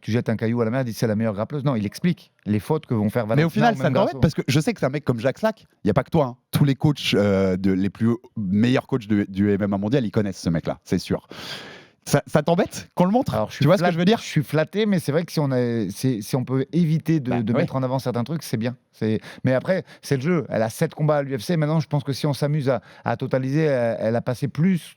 tu jettes un caillou à la mer, il dit c'est la meilleure grappleuse. Non, il explique les fautes que vont faire Valentina. Mais au final, ou ça même t'embête Grasso. parce que je sais que c'est un mec comme Jacques Slack, il n'y a pas que toi. Hein. Tous les coachs, les meilleurs coachs du MMA mondial, ils connaissent ce mec-là, c'est sûr. Ça t'embête qu'on le montre? Alors, tu vois ce que je veux dire? Je suis flatté, mais c'est vrai que si on peut éviter de oui. mettre en avant certains trucs, c'est bien. Mais après, c'est le jeu. Elle a 7 combats à l'UFC. Maintenant, je pense que si on s'amuse à totaliser, elle a passé plus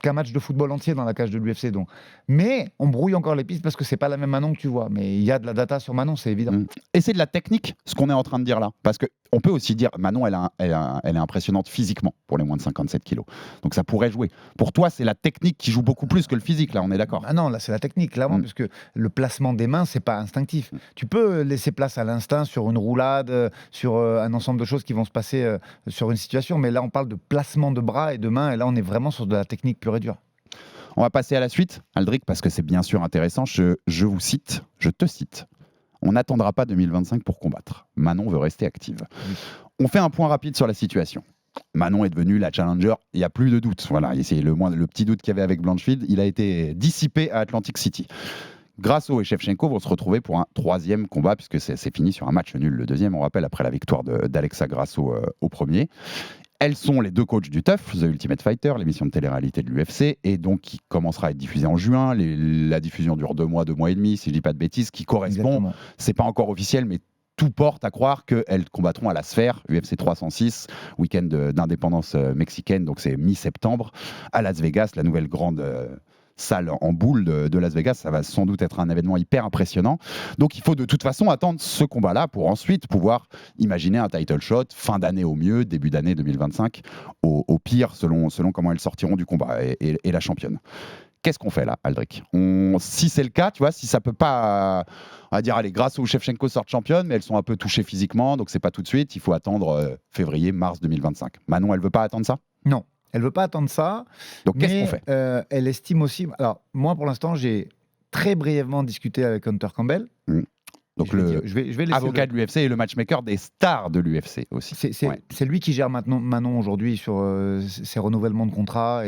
qu'un match de football entier dans la cage de l'UFC. Donc. Mais on brouille encore les pistes parce que c'est pas la même Manon que tu vois. Mais il y a de la data sur Manon, c'est évident. Et c'est de la technique, ce qu'on est en train de dire là. Parce qu'on peut aussi dire, Manon, elle est impressionnante physiquement pour les moins de 57 kilos. Donc ça pourrait jouer. Pour toi, c'est la technique qui joue beaucoup plus que le physique, là, on est d'accord? Ah non, là, c'est la technique, clairement, parce que le placement des mains, c'est pas instinctif. Tu peux laisser place à l'instinct sur une roulade, sur un ensemble de choses qui vont se passer sur une situation. Mais là, on parle de placement de bras et de mains. Et là, on est vraiment sur de la technique pure et dure. On va passer à la suite, Aldric, parce que c'est bien sûr intéressant. Je te cite. On n'attendra pas 2025 pour combattre. Manon veut rester active. Oui. On fait un point rapide sur la situation. Manon est devenue la challenger, il n'y a plus de doute. Voilà, c'est le petit doute qu'il y avait avec Blanchfield, il a été dissipé à Atlantic City. Grasso et Shevchenko vont se retrouver pour un 3e combat, puisque c'est fini sur un match nul, le 2e, on rappelle, après la victoire d'Alexa Grasso au premier. Elles sont les 2 coachs du TUF, The Ultimate Fighter, l'émission de télé-réalité de l'UFC, et donc qui commencera à être diffusée en juin. La diffusion dure 2 mois et demi, si je dis pas de bêtises, qui correspond. Exactement. C'est pas encore officiel, mais tout porte à croire qu'elles combattront à la Sphère, UFC 306, week-end d'indépendance mexicaine, donc c'est mi-septembre, à Las Vegas, la nouvelle grande salle en boule de Las Vegas. Ça va sans doute être un événement hyper impressionnant. Donc il faut de toute façon attendre ce combat-là pour ensuite pouvoir imaginer un title shot, fin d'année au mieux, début d'année 2025, au pire, selon comment elles sortiront du combat, et la championne. Qu'est-ce qu'on fait là, Aldric? Si c'est le cas, tu vois, si ça peut pas, on va dire, allez, Grasso ou Shevchenko sortent championnes, mais elles sont un peu touchées physiquement, donc c'est pas tout de suite, il faut attendre février, mars 2025. Manon, elle veut pas attendre ça? Non. Elle ne veut pas attendre ça. Donc, qu'est-ce qu'on fait? Elle estime aussi... Alors, moi, pour l'instant, j'ai très brièvement discuté avec Hunter Campbell. Donc, je vais avocat de l'UFC et le matchmaker des stars de l'UFC aussi. C'est lui qui gère maintenant Manon aujourd'hui sur ses renouvellements de contrats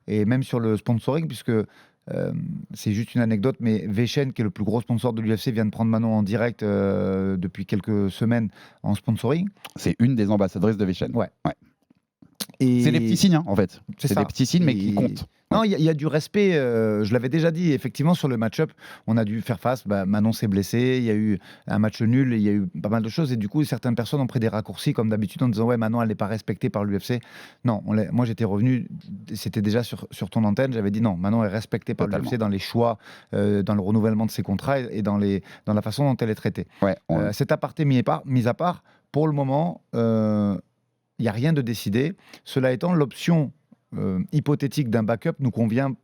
et même sur le sponsoring, puisque c'est juste une anecdote, mais Vechen, qui est le plus gros sponsor de l'UFC, vient de prendre Manon en direct depuis quelques semaines en sponsoring. C'est une des ambassadrices de Vechen. Ouais. Et c'est les petits signes, hein, en fait. C'est des petits signes, mais qui comptent. Non, il y a du respect. Je l'avais déjà dit, effectivement, sur le match-up, on a dû faire face. Manon s'est blessée, il y a eu un match nul, il y a eu pas mal de choses. Et du coup, certaines personnes ont pris des raccourcis, comme d'habitude, en disant « Ouais, Manon, elle n'est pas respectée par l'UFC. » Non, moi, j'étais revenu, c'était déjà sur ton antenne, j'avais dit « Non, Manon est respectée par l'UFC dans les choix, dans le renouvellement de ses contrats et dans la façon dont elle est traitée. Ouais, » Cet aparté mis à part, pour le moment... il n'y a rien de décidé. Cela étant, l'option hypothétique d'un backup nous convient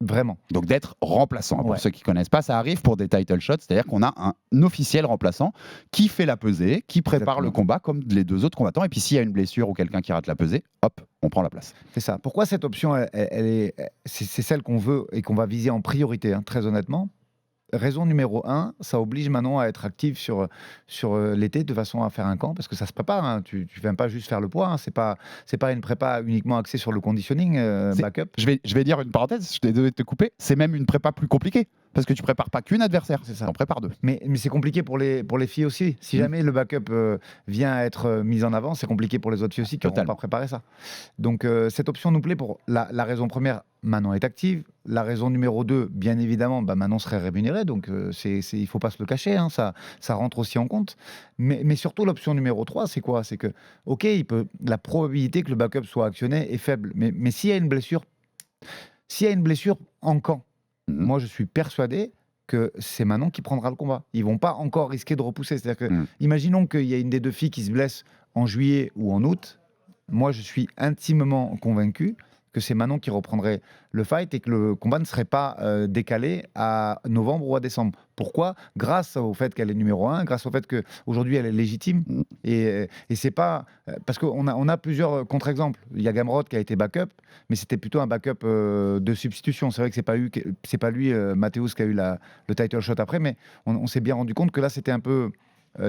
vraiment. Donc d'être remplaçant. Pour ceux qui ne connaissent pas, ça arrive pour des title shots, c'est-à-dire qu'on a un officiel remplaçant qui fait la pesée, qui prépare le combat comme les 2 autres combattants. Et puis s'il y a une blessure ou quelqu'un qui rate la pesée, hop, on prend la place. C'est ça. Pourquoi cette option, c'est celle qu'on veut et qu'on va viser en priorité, hein, très honnêtement. Raison numéro 1, ça oblige Manon à être active sur l'été de façon à faire un camp, parce que ça se prépare. Hein. Tu ne viens pas juste faire le poids. Hein. C'est pas une prépa uniquement axée sur le conditioning backup. Je vais dire une parenthèse, je suis désolé de te couper. C'est même une prépa plus compliquée, parce que tu prépares pas qu'une adversaire. C'est ça. Tu en prépares 2. Mais c'est compliqué pour les filles aussi. Si jamais le backup vient à être mis en avant, c'est compliqué pour les autres filles aussi qui n'ont pas préparé ça. Donc cette option nous plaît pour la raison première. Manon est active. La raison numéro 2, bien évidemment, Manon serait rémunérée, donc il ne faut pas se le cacher, hein, ça rentre aussi en compte. Mais surtout, l'option numéro 3, c'est quoi? C'est que, ok, la probabilité que le backup soit actionné est faible, mais s'il y a une blessure en camp, moi je suis persuadé que c'est Manon qui prendra le combat. Ils vont pas encore risquer de repousser. C'est-à-dire que, imaginons qu'il y a une des deux filles qui se blesse en juillet ou en août. Moi, je suis intimement convaincu que c'est Manon qui reprendrait le fight et que le combat ne serait pas décalé à novembre ou à décembre. Pourquoi ? Grâce au fait qu'elle est numéro 1, grâce au fait qu'aujourd'hui elle est légitime. Et c'est pas... Parce qu'on a plusieurs contre-exemples. Il y a Gamrot qui a été backup, mais c'était plutôt un backup de substitution. C'est vrai que c'est pas lui, Mathéus, qui a eu le title shot après, mais on s'est bien rendu compte que là c'était un peu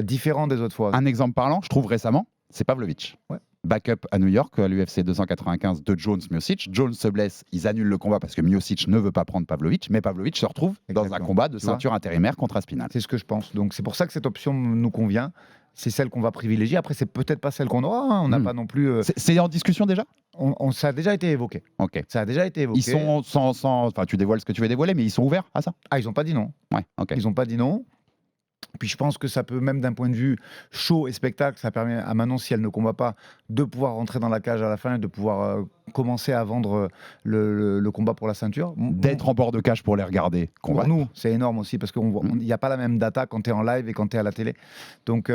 différent des autres fois. Un exemple parlant, je trouve récemment, c'est Pavlovich. Ouais. Backup à New York, à l'UFC 295 de Jones-Miocic. Jones se blesse, ils annulent le combat parce que Miocic ne veut pas prendre Pavlovich, mais Pavlovich se retrouve dans un combat de ceinture intérimaire contre Aspinall. C'est ce que je pense. Donc c'est pour ça que cette option nous convient. C'est celle qu'on va privilégier. Après, c'est peut-être pas celle qu'on aura. Hein. On n'a pas non plus. C'est en discussion déjà ? Ça a déjà été évoqué. Ok. Ça a déjà été évoqué. Ils sont enfin, tu dévoiles ce que tu veux dévoiler, mais ils sont ouverts à ça ? Ah, ils n'ont pas dit non. Ouais. Ok. Ils n'ont pas dit non. Puis je pense que ça peut, même d'un point de vue show et spectacle, ça permet à Manon, si elle ne combat pas, de pouvoir rentrer dans la cage à la fin et de pouvoir commencer à vendre le combat pour la ceinture. D'être en bord de cage pour les regarder. Pour nous, c'est énorme aussi parce qu'il n'y a pas la même data quand tu es en live et quand tu es à la télé. Donc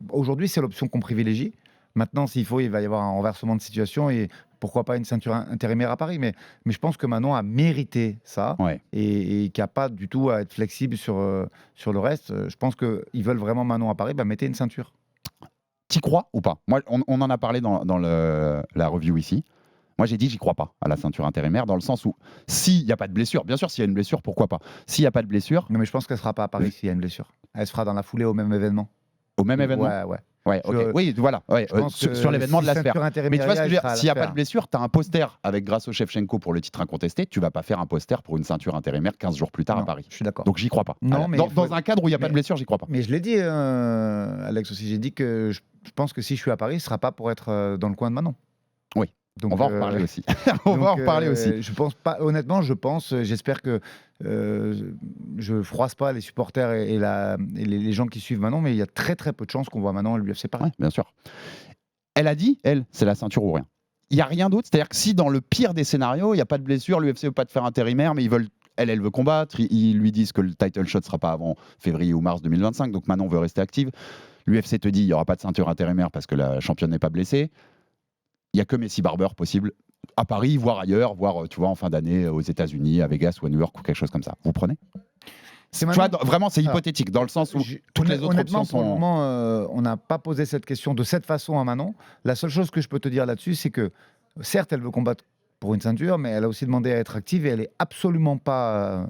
aujourd'hui, c'est l'option qu'on privilégie. Maintenant, s'il faut, il va y avoir un renversement de situation et pourquoi pas une ceinture intérimaire à Paris. Mais je pense que Manon a mérité ça et qu'il n'y a pas du tout à être flexible sur le reste. Je pense qu'ils veulent vraiment Manon à Paris, mettez une ceinture. T'y crois ou pas ? Moi, on en a parlé dans la review ici. Moi, j'ai dit j'y crois pas à la ceinture intérimaire dans le sens où s'il n'y a pas de blessure, bien sûr, s'il y a une blessure, pourquoi pas ? S'il n'y a pas de blessure... Non, mais je pense qu'elle ne sera pas à Paris s'il y a une blessure. Elle se fera dans la foulée au même événement. Au même événement ? Ouais. Okay. Oui, voilà. Ouais, sur l'événement de la sphère. Mais tu vois ce que je veux dire ? S'il n'y a pas de blessure, tu as un poster avec Grasso Shevchenko pour le titre incontesté. Tu vas pas faire un poster pour une ceinture intérimaire 15 jours plus tard à Paris. Je suis d'accord. Donc j'y crois pas. Non, mais dans un cadre où il n'y a pas de blessure, j'y crois pas. Mais je l'ai dit, Alex aussi. J'ai dit que je pense que si je suis à Paris, ce ne sera pas pour être dans le coin de Manon. Oui. Donc, on va en reparler aussi. On va en reparler aussi. Je pense pas, honnêtement, j'espère que je froisse pas les supporters et les gens qui suivent Manon, mais il y a très très peu de chances qu'on voit Manon à l'UFC Paris. Ouais, bien sûr. Elle a dit, c'est la ceinture ou rien. Il n'y a rien d'autre. C'est-à-dire que si dans le pire des scénarios, il n'y a pas de blessure, l'UFC ne veut pas te faire intérimaire, mais elle veut combattre, ils lui disent que le title shot ne sera pas avant février ou mars 2025, donc Manon veut rester active. L'UFC te dit, il n'y aura pas de ceinture intérimaire parce que la championne n'est pas blessée. Il n'y a que Messi Barber possible à Paris, voire ailleurs, voire tu vois, en fin d'année aux États-Unis, à Vegas ou à New York ou quelque chose comme ça. Vous prenez ? Tu vois, vraiment, c'est hypothétique dans le sens où toutes les autres options sont. Pour le moment, on n'a pas posé cette question de cette façon à Manon. La seule chose que je peux te dire là-dessus, c'est que certes, elle veut combattre pour une ceinture, mais elle a aussi demandé à être active et elle est absolument pas,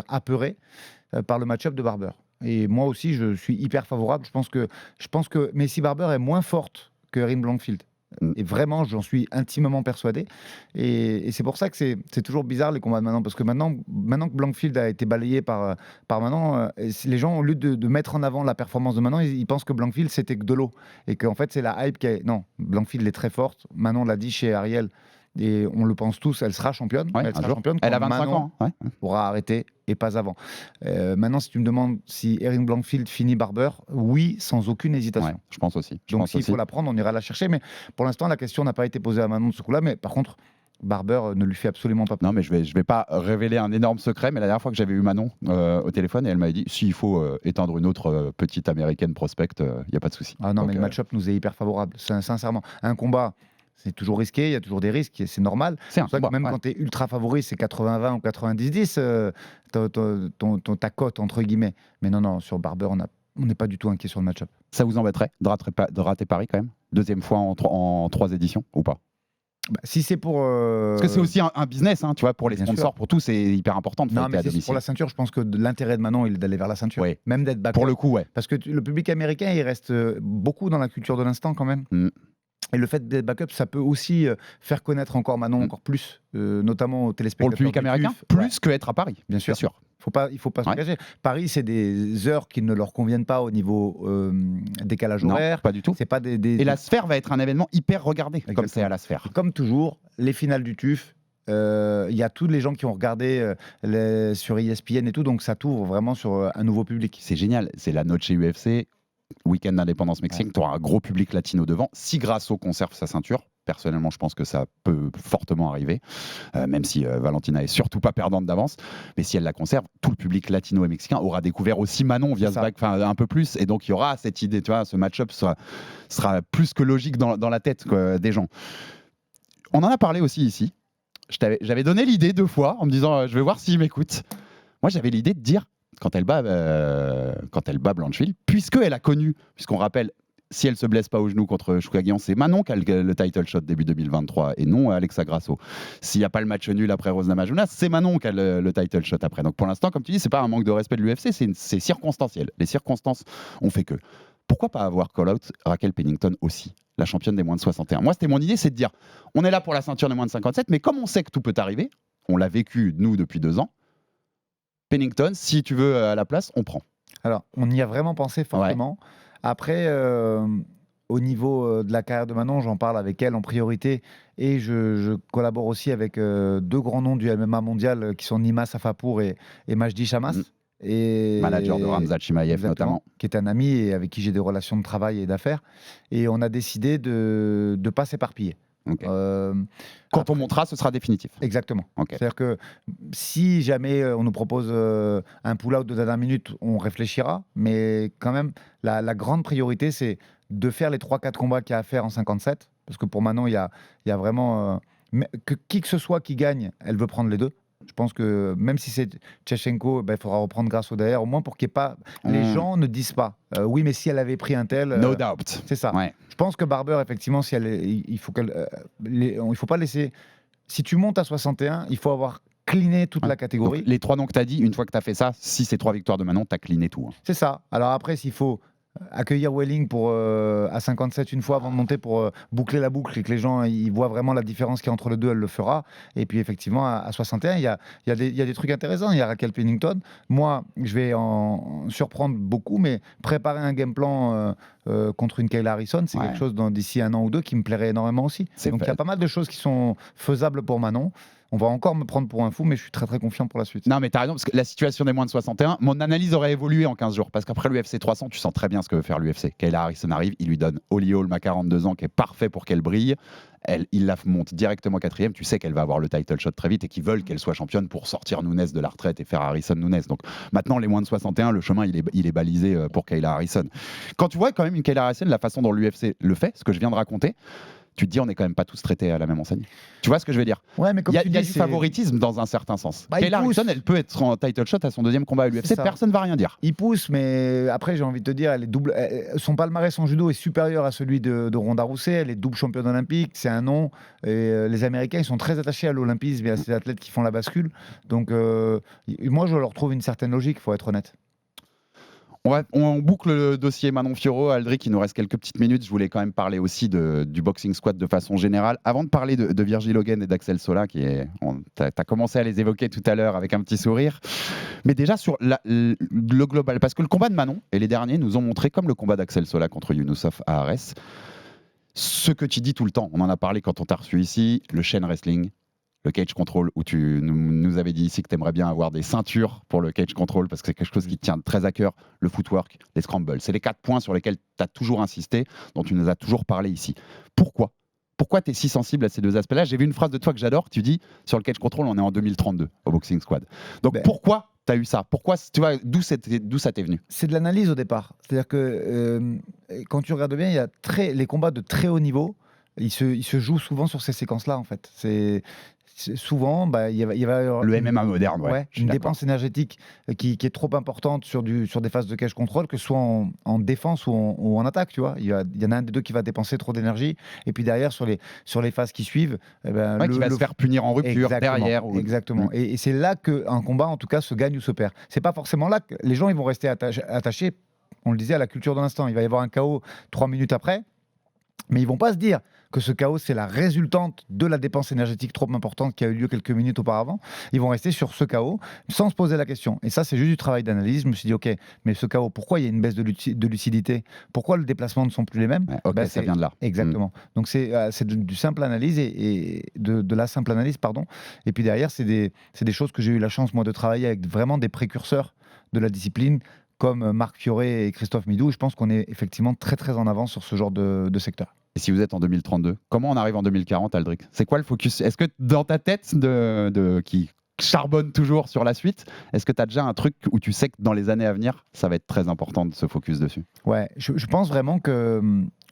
apeurée par le match-up de Barber. Et moi aussi, je suis hyper favorable. Je pense que Messi Barber est moins forte que Erin Blankfield. Et vraiment, j'en suis intimement persuadé. Et c'est pour ça que c'est toujours bizarre les combats de Manon. Parce que maintenant que Blankfield a été balayé par Manon, les gens, au lieu de mettre en avant la performance de Manon, ils pensent que Blankfield c'était que de l'eau. Et qu'en fait, c'est la hype qui est. Non, Blankfield est très forte. Manon l'a dit chez Ariel. Et on le pense tous, elle sera championne. Ouais, elle sera championne. Elle a 25 Manon ans. Ouais. pourra arrêter et pas avant. Maintenant, si tu me demandes si Erin Blankfield finit Barber, oui, sans aucune hésitation. Ouais, je pense aussi. Donc s'il faut la prendre, on ira la chercher. Mais pour l'instant, la question n'a pas été posée à Manon de ce coup-là. Mais par contre, Barber ne lui fait absolument pas peur. Non, mais je vais pas révéler un énorme secret, mais la dernière fois que j'avais eu Manon au téléphone, et elle m'avait dit s'il faut éteindre une autre petite américaine prospect, il n'y a pas de souci. Ah non, mais le match-up nous est hyper favorable. Sincèrement, un combat. C'est toujours risqué, il y a toujours des risques, c'est normal. C'est pour ça que même quand tu es ultra favori, c'est 80-20 ou 90-10, ta cote, entre guillemets. Mais non, sur Barber, on n'est pas du tout inquiet sur le match-up. Ça vous embêterait de rater Paris quand même ? Deuxième fois en 3 éditions ou pas ? Si c'est pour. Parce que c'est aussi un business, hein, tu vois, pour les sponsors, pour tout, c'est hyper important de faire à domicile. Pour la ceinture, je pense que l'intérêt de Manon, il est d'aller vers la ceinture. Ouais. Même d'être backup. Pour le coup, ouais. Parce que le public américain, il reste beaucoup dans la culture de l'instant quand même. Et le fait d'être backup, ça peut aussi faire connaître encore Manon encore plus, notamment aux téléspectateurs. Pour le public américain, plus qu'être à Paris. Bien sûr. Il faut pas s'engager. Paris, c'est des heures qui ne leur conviennent pas au niveau décalage horaire. Non, pas du tout. C'est pas Et la Sphère va être un événement hyper regardé, comme c'est à la Sphère. Et comme toujours, les finales du TUF, il y a tous les gens qui ont regardé sur ESPN et tout, donc ça t'ouvre vraiment sur un nouveau public. C'est génial. C'est la note chez UFC. Week-end d'indépendance mexicaine, tu auras un gros public latino devant. Si Grasso conserve sa ceinture, Personnellement, je pense que ça peut fortement arriver, même si Valentina est surtout pas perdante d'avance. Mais si elle la conserve, tout le public latino et mexicain aura découvert aussi Manon via ce back, un peu plus. Et donc, il y aura cette idée, tu vois, ce match-up sera plus que logique dans la tête des gens. On en a parlé aussi ici. J'avais donné l'idée 2 fois en me disant, je vais voir s'il m'écoute. Moi, j'avais l'idée de dire, quand elle bat Blanchfield, puisqu'elle a connu, puisqu'on rappelle, si elle se blesse pas au genou contre Choukagian, c'est Manon qui a le title shot début 2023 et non Alexa Grasso. S'il n'y a pas le match nul après Rose Namajunas, c'est Manon qui a le title shot après. Donc pour l'instant, comme tu dis, c'est pas un manque de respect de l'UFC, c'est circonstanciel. Les circonstances ont fait que. Pourquoi pas avoir call-out Raquel Pennington aussi, la championne des moins de 61 ? Moi, c'était mon idée, c'est de dire, on est là pour la ceinture des moins de 57, mais comme on sait que tout peut arriver, on l'a vécu, nous, depuis 2 ans, Pennington, si tu veux à la place, on prend. Alors, on y a vraiment pensé fortement. Ouais. Après, au niveau de la carrière de Manon, j'en parle avec elle en priorité et je collabore aussi avec 2 grands noms du MMA mondial qui sont Nima Safapour et Majdi Chamas. Et manager de Ramzat Chimaev notamment, qui est un ami et avec qui j'ai des relations de travail et d'affaires. Et on a décidé de ne pas s'éparpiller. Okay. Quand on montera, ce sera définitif. Exactement. Okay. C'est-à-dire que si jamais on nous propose un pull-out de dernière minute, on réfléchira. Mais quand même, la grande priorité, c'est de faire les 3-4 combats qu'il y a à faire en 57. Parce que pour Manon, il y a vraiment... que qui que ce soit qui gagne, elle veut prendre les 2. Je pense que même si c'est Tchechenko, il faudra reprendre Grasso derrière, au moins pour qu'il n'y ait pas... Les gens ne disent pas, oui, mais si elle avait pris un tel... No doubt. C'est ça. Ouais. Je pense que Barber, effectivement, si il faut pas laisser... Si tu montes à 61, il faut avoir cleané toute la catégorie. Donc, les 3 noms que tu as dit, une fois que tu as fait ça, si c'est 3 victoires de Manon, tu as cleané tout. Hein. C'est ça. Alors après, s'il faut accueillir Welling à 57 une fois avant de monter pour boucler la boucle et que les gens ils voient vraiment la différence qu'il y a entre les 2, elle le fera. Et puis effectivement à 61 il y a des trucs intéressants. Il y a Raquel Pennington. Moi je vais en surprendre beaucoup, mais préparer un game plan contre une Kayla Harrison, c'est quelque chose d'ici 1 an ou 2 qui me plairait énormément aussi. Donc il y a pas mal de choses qui sont faisables pour Manon. On va encore me prendre pour un fou, mais je suis très très confiant pour la suite. Non, mais t'as raison, parce que la situation des moins de 61, mon analyse aurait évolué en 15 jours. Parce qu'après l'UFC 300, tu sens très bien ce que veut faire l'UFC. Kayla Harrison arrive, il lui donne Holly Holm à 42 ans, qui est parfait pour qu'elle brille. Il la monte directement 4e. Tu sais qu'elle va avoir le title shot très vite et qu'ils veulent qu'elle soit championne pour sortir Nunes de la retraite et faire Harrison Nunes. Donc maintenant, les moins de 61, le chemin, il est balisé pour Kayla Harrison. Quand tu vois quand même une Kayla Harrison, la façon dont l'UFC le fait, ce que je viens de raconter, tu te dis, on n'est quand même pas tous traités à la même enseigne. Tu vois ce que je veux dire ? Ouais, mais comme il y a du favoritisme dans un certain sens. Kayla Harrison, elle peut être en title shot à son 2e combat à l'UFC, personne ne va rien dire. Il pousse, mais après, j'ai envie de te dire, son palmarès en judo est supérieur à celui de Ronda Rousey. Elle est double championne olympique, c'est un nom. Et les Américains, ils sont très attachés à l'olympisme et à ces athlètes qui font la bascule. Donc, moi, je leur trouve une certaine logique, il faut être honnête. On boucle le dossier Manon Fiorot. Aldric, il nous reste quelques petites minutes. Je voulais quand même parler aussi du boxing squad de façon générale. Avant de parler de Virgil Hogan et d'Axel Sola, tu as commencé à les évoquer tout à l'heure avec un petit sourire. Mais déjà sur le global, parce que le combat de Manon et les derniers nous ont montré, comme le combat d'Axel Sola contre Younoussov à Arès, ce que tu dis tout le temps. On en a parlé quand on t'a reçu ici, le chain wrestling. Le cage control, où tu nous avais dit ici que tu aimerais bien avoir des ceintures pour le cage control parce que c'est quelque chose qui te tient très à cœur, le footwork, les scrambles. C'est les 4 points sur lesquels tu as toujours insisté, dont tu nous as toujours parlé ici. Pourquoi tu es si sensible à ces 2 aspects-là ? J'ai vu une phrase de toi que j'adore, tu dis sur le cage control, on est en 2032 au Boxing Squad. Donc pourquoi tu as eu ça ? Pourquoi, tu vois, d'où ça t'est venu ? C'est de l'analyse au départ. C'est-à-dire que quand tu regardes bien, il y a les combats de très haut niveau, ils se jouent souvent sur ces séquences-là en fait. Souvent, il va y avoir le MMA moderne, une dépense énergétique qui est trop importante sur des phases de cage control, que ce soit en défense ou en attaque. Tu vois, il y en a un des deux qui va dépenser trop d'énergie, et puis derrière sur les phases qui suivent, qui va se faire punir en rupture derrière. Exactement. Et c'est là qu'un combat, en tout cas, se gagne ou se perd. C'est pas forcément là que les gens ils vont rester attachés. On le disait, à la culture de l'instant. Il va y avoir un KO 3 minutes après. Mais ils vont pas se dire que ce chaos, c'est la résultante de la dépense énergétique trop importante qui a eu lieu quelques minutes auparavant. Ils vont rester sur ce chaos sans se poser la question. Et ça, c'est juste du travail d'analyse. Je me suis dit, OK, mais ce chaos, pourquoi il y a une baisse de lucidité ? Pourquoi les déplacements ne sont plus les mêmes ? Ça vient de là. Exactement. Donc, c'est du simple analyse et de la simple analyse, pardon. Et puis derrière, c'est des choses que j'ai eu la chance, moi, de travailler avec vraiment des précurseurs de la discipline, comme Marc Fioré et Christophe Midou. Je pense qu'on est effectivement très très en avance sur ce genre de secteur. Et si vous êtes en 2032, comment on arrive en 2040, Aldric? C'est quoi le focus? Est-ce que dans ta tête qui charbonne toujours sur la suite, est-ce que tu as déjà un truc où tu sais que dans les années à venir, ça va être très important de se focus dessus? Ouais, je pense vraiment que.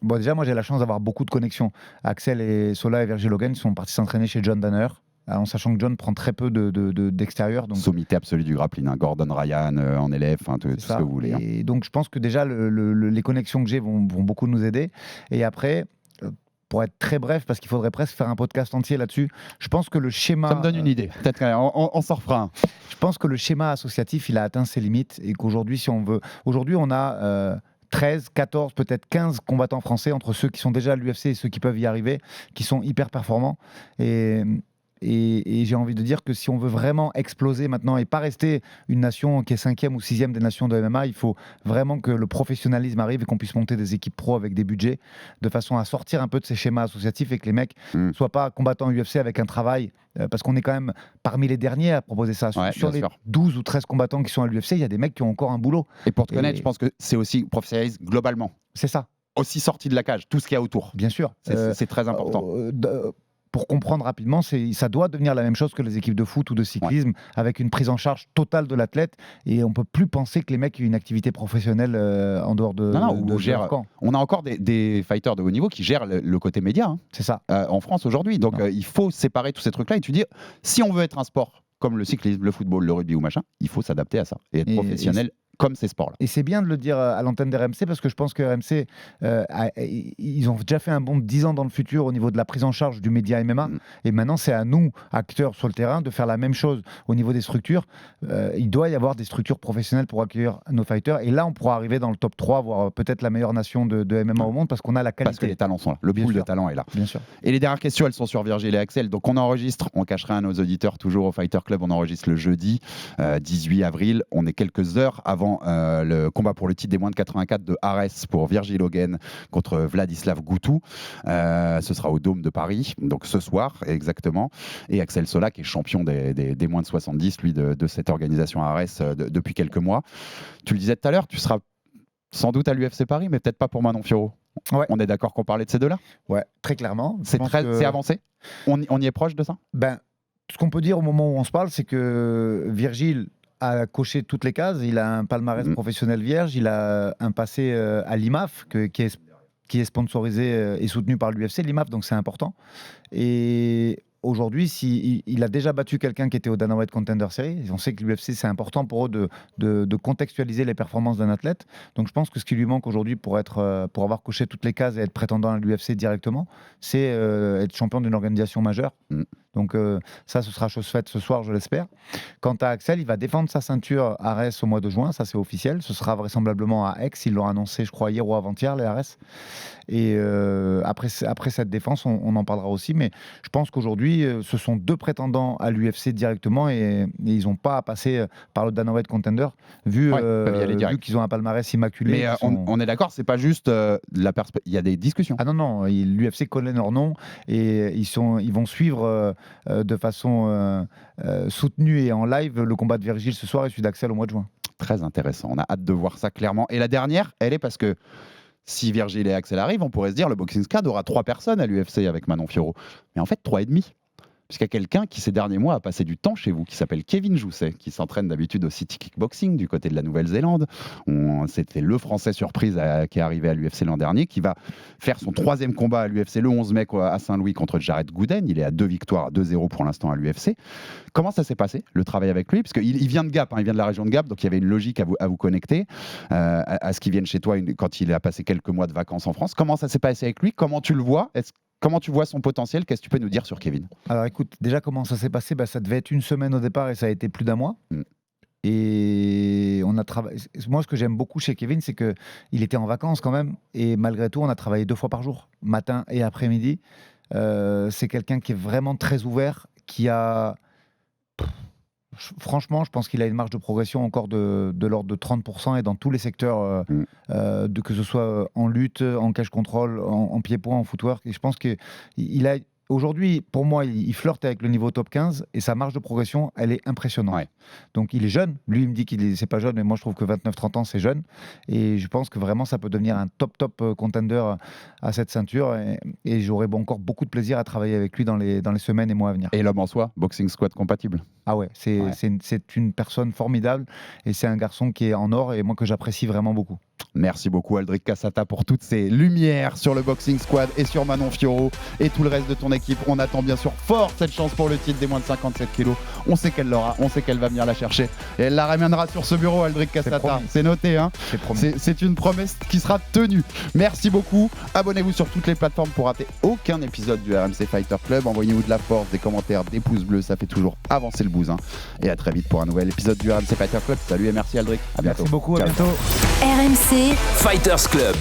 Bon, déjà, moi, j'ai la chance d'avoir beaucoup de connexions. Axel et Sola et Virgil Hogan sont partis s'entraîner chez John Danner, en sachant que John prend très peu d'extérieur. Donc... Sommité absolue du grappling, hein. Gordon Ryan en élève, tout ce que vous voulez. Hein. Et donc, je pense que déjà, les connexions que j'ai vont beaucoup nous aider. Et après. Pour être très bref, parce qu'il faudrait presque faire un podcast entier là-dessus, je pense que le schéma... Ça me donne une idée, peut-être on s'en refera un. Je pense que le schéma associatif, il a atteint ses limites et qu'aujourd'hui, si on veut... Aujourd'hui, on a 13, 14, peut-être 15 combattants français, entre ceux qui sont déjà à l'UFC et ceux qui peuvent y arriver, qui sont hyper performants. Et j'ai envie de dire que si on veut vraiment exploser maintenant et pas rester une nation qui est 5e ou 6e des nations de MMA, il faut vraiment que le professionnalisme arrive et qu'on puisse monter des équipes pro avec des budgets de façon à sortir un peu de ces schémas associatifs et que les mecs ne soient pas combattants UFC avec un travail, parce qu'on est quand même parmi les derniers à proposer ça. Sur les 12 ou 13 combattants qui sont à l'UFC, il y a des mecs qui ont encore un boulot. Et pour te connaître, je pense que c'est aussi professionnalisme globalement. C'est ça. Aussi sorti de la cage, tout ce qu'il y a autour. Bien sûr. C'est très important. Pour comprendre rapidement, ça doit devenir la même chose que les équipes de foot ou de cyclisme, avec une prise en charge totale de l'athlète. Et on ne peut plus penser que les mecs aient une activité professionnelle en dehors de leur camp. On a encore des fighters de haut niveau qui gèrent le côté média. Hein, c'est ça. En France aujourd'hui. Donc il faut séparer tous ces trucs-là et tu dis, si on veut être un sport comme le cyclisme, le football, le rugby ou machin, il faut s'adapter à ça et être professionnel. Comme ces sports-là. Et c'est bien de le dire à l'antenne d'RMC parce que je pense que RMC, ils ont déjà fait un bond de 10 ans dans le futur au niveau de la prise en charge du média MMA. Et maintenant, c'est à nous, acteurs sur le terrain, de faire la même chose au niveau des structures. Il doit y avoir des structures professionnelles pour accueillir nos fighters. Et là, on pourra arriver dans le top 3, voire peut-être la meilleure nation de MMA au monde parce qu'on a la qualité. Parce que les talents sont là. Le pool de talents est là. Bien sûr. Et les dernières questions, elles sont sur Virgil et Axel. Donc on enregistre, on cacherait à nos auditeurs toujours au Fighter Club, on enregistre le jeudi 18 avril. On est quelques heures avant le combat pour le titre des moins de 84 de Arès pour Virgil Hogan contre Vladislav Goutou. Ce sera au Dôme de Paris, donc ce soir exactement. Et Axel Sola qui est champion des moins de 70, lui de cette organisation Arès depuis quelques mois. Tu le disais tout à l'heure, tu seras sans doute à l'UFC Paris, mais peut-être pas pour Manon Fiorot. Ouais. On est d'accord qu'on parlait de ces deux-là? Ouais, très clairement. C'est avancé? On y est proche de ça? Ce qu'on peut dire au moment où on se parle, c'est que Virgil a coché toutes les cases. Il a un palmarès professionnel vierge, il a un passé à l'IMAF qui est sponsorisé et soutenu par l'UFC, l'IMAF, donc c'est important. Et aujourd'hui, il a déjà battu quelqu'un qui était au Dana White Contender Series. On sait que l'UFC, c'est important pour eux de contextualiser les performances d'un athlète. Donc je pense que ce qui lui manque aujourd'hui pour avoir coché toutes les cases et être prétendant à l'UFC directement, c'est être champion d'une organisation majeure. Donc ça, ce sera chose faite ce soir, je l'espère. Quant à Axel, il va défendre sa ceinture Arès au mois de juin, ça c'est officiel. Ce sera vraisemblablement à Aix, ils l'ont annoncé, je crois, hier ou avant-hier, les Arès. Et après cette défense, on en parlera aussi. Mais je pense qu'aujourd'hui, ce sont deux prétendants à l'UFC directement et ils n'ont pas à passer par le Dana White Contender, vu qu'ils ont un palmarès immaculé. Mais on est d'accord, c'est pas juste il y a des discussions. Ah non, l'UFC connaît leur nom et ils vont suivre de façon soutenue et en live le combat de Virgil ce soir et celui d'Axel au mois de juin. Très intéressant, on a hâte de voir ça clairement. Et la dernière, elle est parce que si Virgil et Axel arrivent, on pourrait se dire le Boxing Squad aura 3 personnes à l'UFC avec Manon Fiorot. Mais en fait, 3,5. Puisqu'il y a quelqu'un qui, ces derniers mois, a passé du temps chez vous, qui s'appelle Kevin Jousset, qui s'entraîne d'habitude au City Kickboxing du côté de la Nouvelle-Zélande. C'était le Français surprise qui est arrivé à l'UFC l'an dernier, qui va faire son 3e combat à l'UFC le 11 mai à Saint-Louis contre Jared Gooden. Il est à 2 victoires, 2-0 pour l'instant à l'UFC. Comment ça s'est passé, le travail avec lui? Parce qu'il vient de Gap, il vient de la région de Gap, donc il y avait une logique à vous connecter, à ce qu'il vienne chez toi quand il a passé quelques mois de vacances en France. Comment ça s'est passé avec lui? Comment tu le vois? Comment tu vois son potentiel? Qu'est-ce que tu peux nous dire sur Kevin? Alors écoute, déjà comment ça s'est passé? Ça devait être une semaine au départ et ça a été plus d'un mois. Et on a travaillé. Moi, ce que j'aime beaucoup chez Kevin, c'est qu'il était en vacances quand même. Et malgré tout, on a travaillé 2 fois par jour, matin et après-midi. C'est quelqu'un qui est vraiment très ouvert, qui a... Franchement, je pense qu'il a une marge de progression encore de l'ordre de 30% et dans tous les secteurs, que ce soit en lutte, en cage control, en pied-point, en footwork. Et je pense qu'il a aujourd'hui, pour moi, il flirte avec le niveau top 15 et sa marge de progression, elle est impressionnante. Ouais. Donc il est jeune. Lui, il me dit c'est pas jeune, mais moi, je trouve que 29-30 ans, c'est jeune. Et je pense que vraiment, ça peut devenir un top contender à cette ceinture. Et j'aurai encore beaucoup de plaisir à travailler avec lui dans les semaines et mois à venir. Et l'homme en soi, boxing squad compatible. Ah ouais, c'est une personne formidable et c'est un garçon qui est en or et moi que j'apprécie vraiment beaucoup. Merci beaucoup Aldric Cassata pour toutes ces lumières sur le Boxing Squad et sur Manon Fiorot et tout le reste de ton équipe. On attend bien sûr fort cette chance pour le titre des moins de 57 kilos. On sait qu'elle l'aura, on sait qu'elle va venir la chercher et elle la ramènera sur ce bureau, Aldric Cassata. C'est noté, hein. C'est une promesse qui sera tenue. Merci beaucoup. Abonnez-vous sur toutes les plateformes pour rater aucun épisode du RMC Fighter Club. Envoyez-nous de la force, des commentaires, des pouces bleus, ça fait toujours avancer le bousin. Et à très vite pour un nouvel épisode du RMC Fighter Club. Salut et merci Aldric. À bientôt. Merci beaucoup, à Ciao. bientôt. RMC Fighters Club.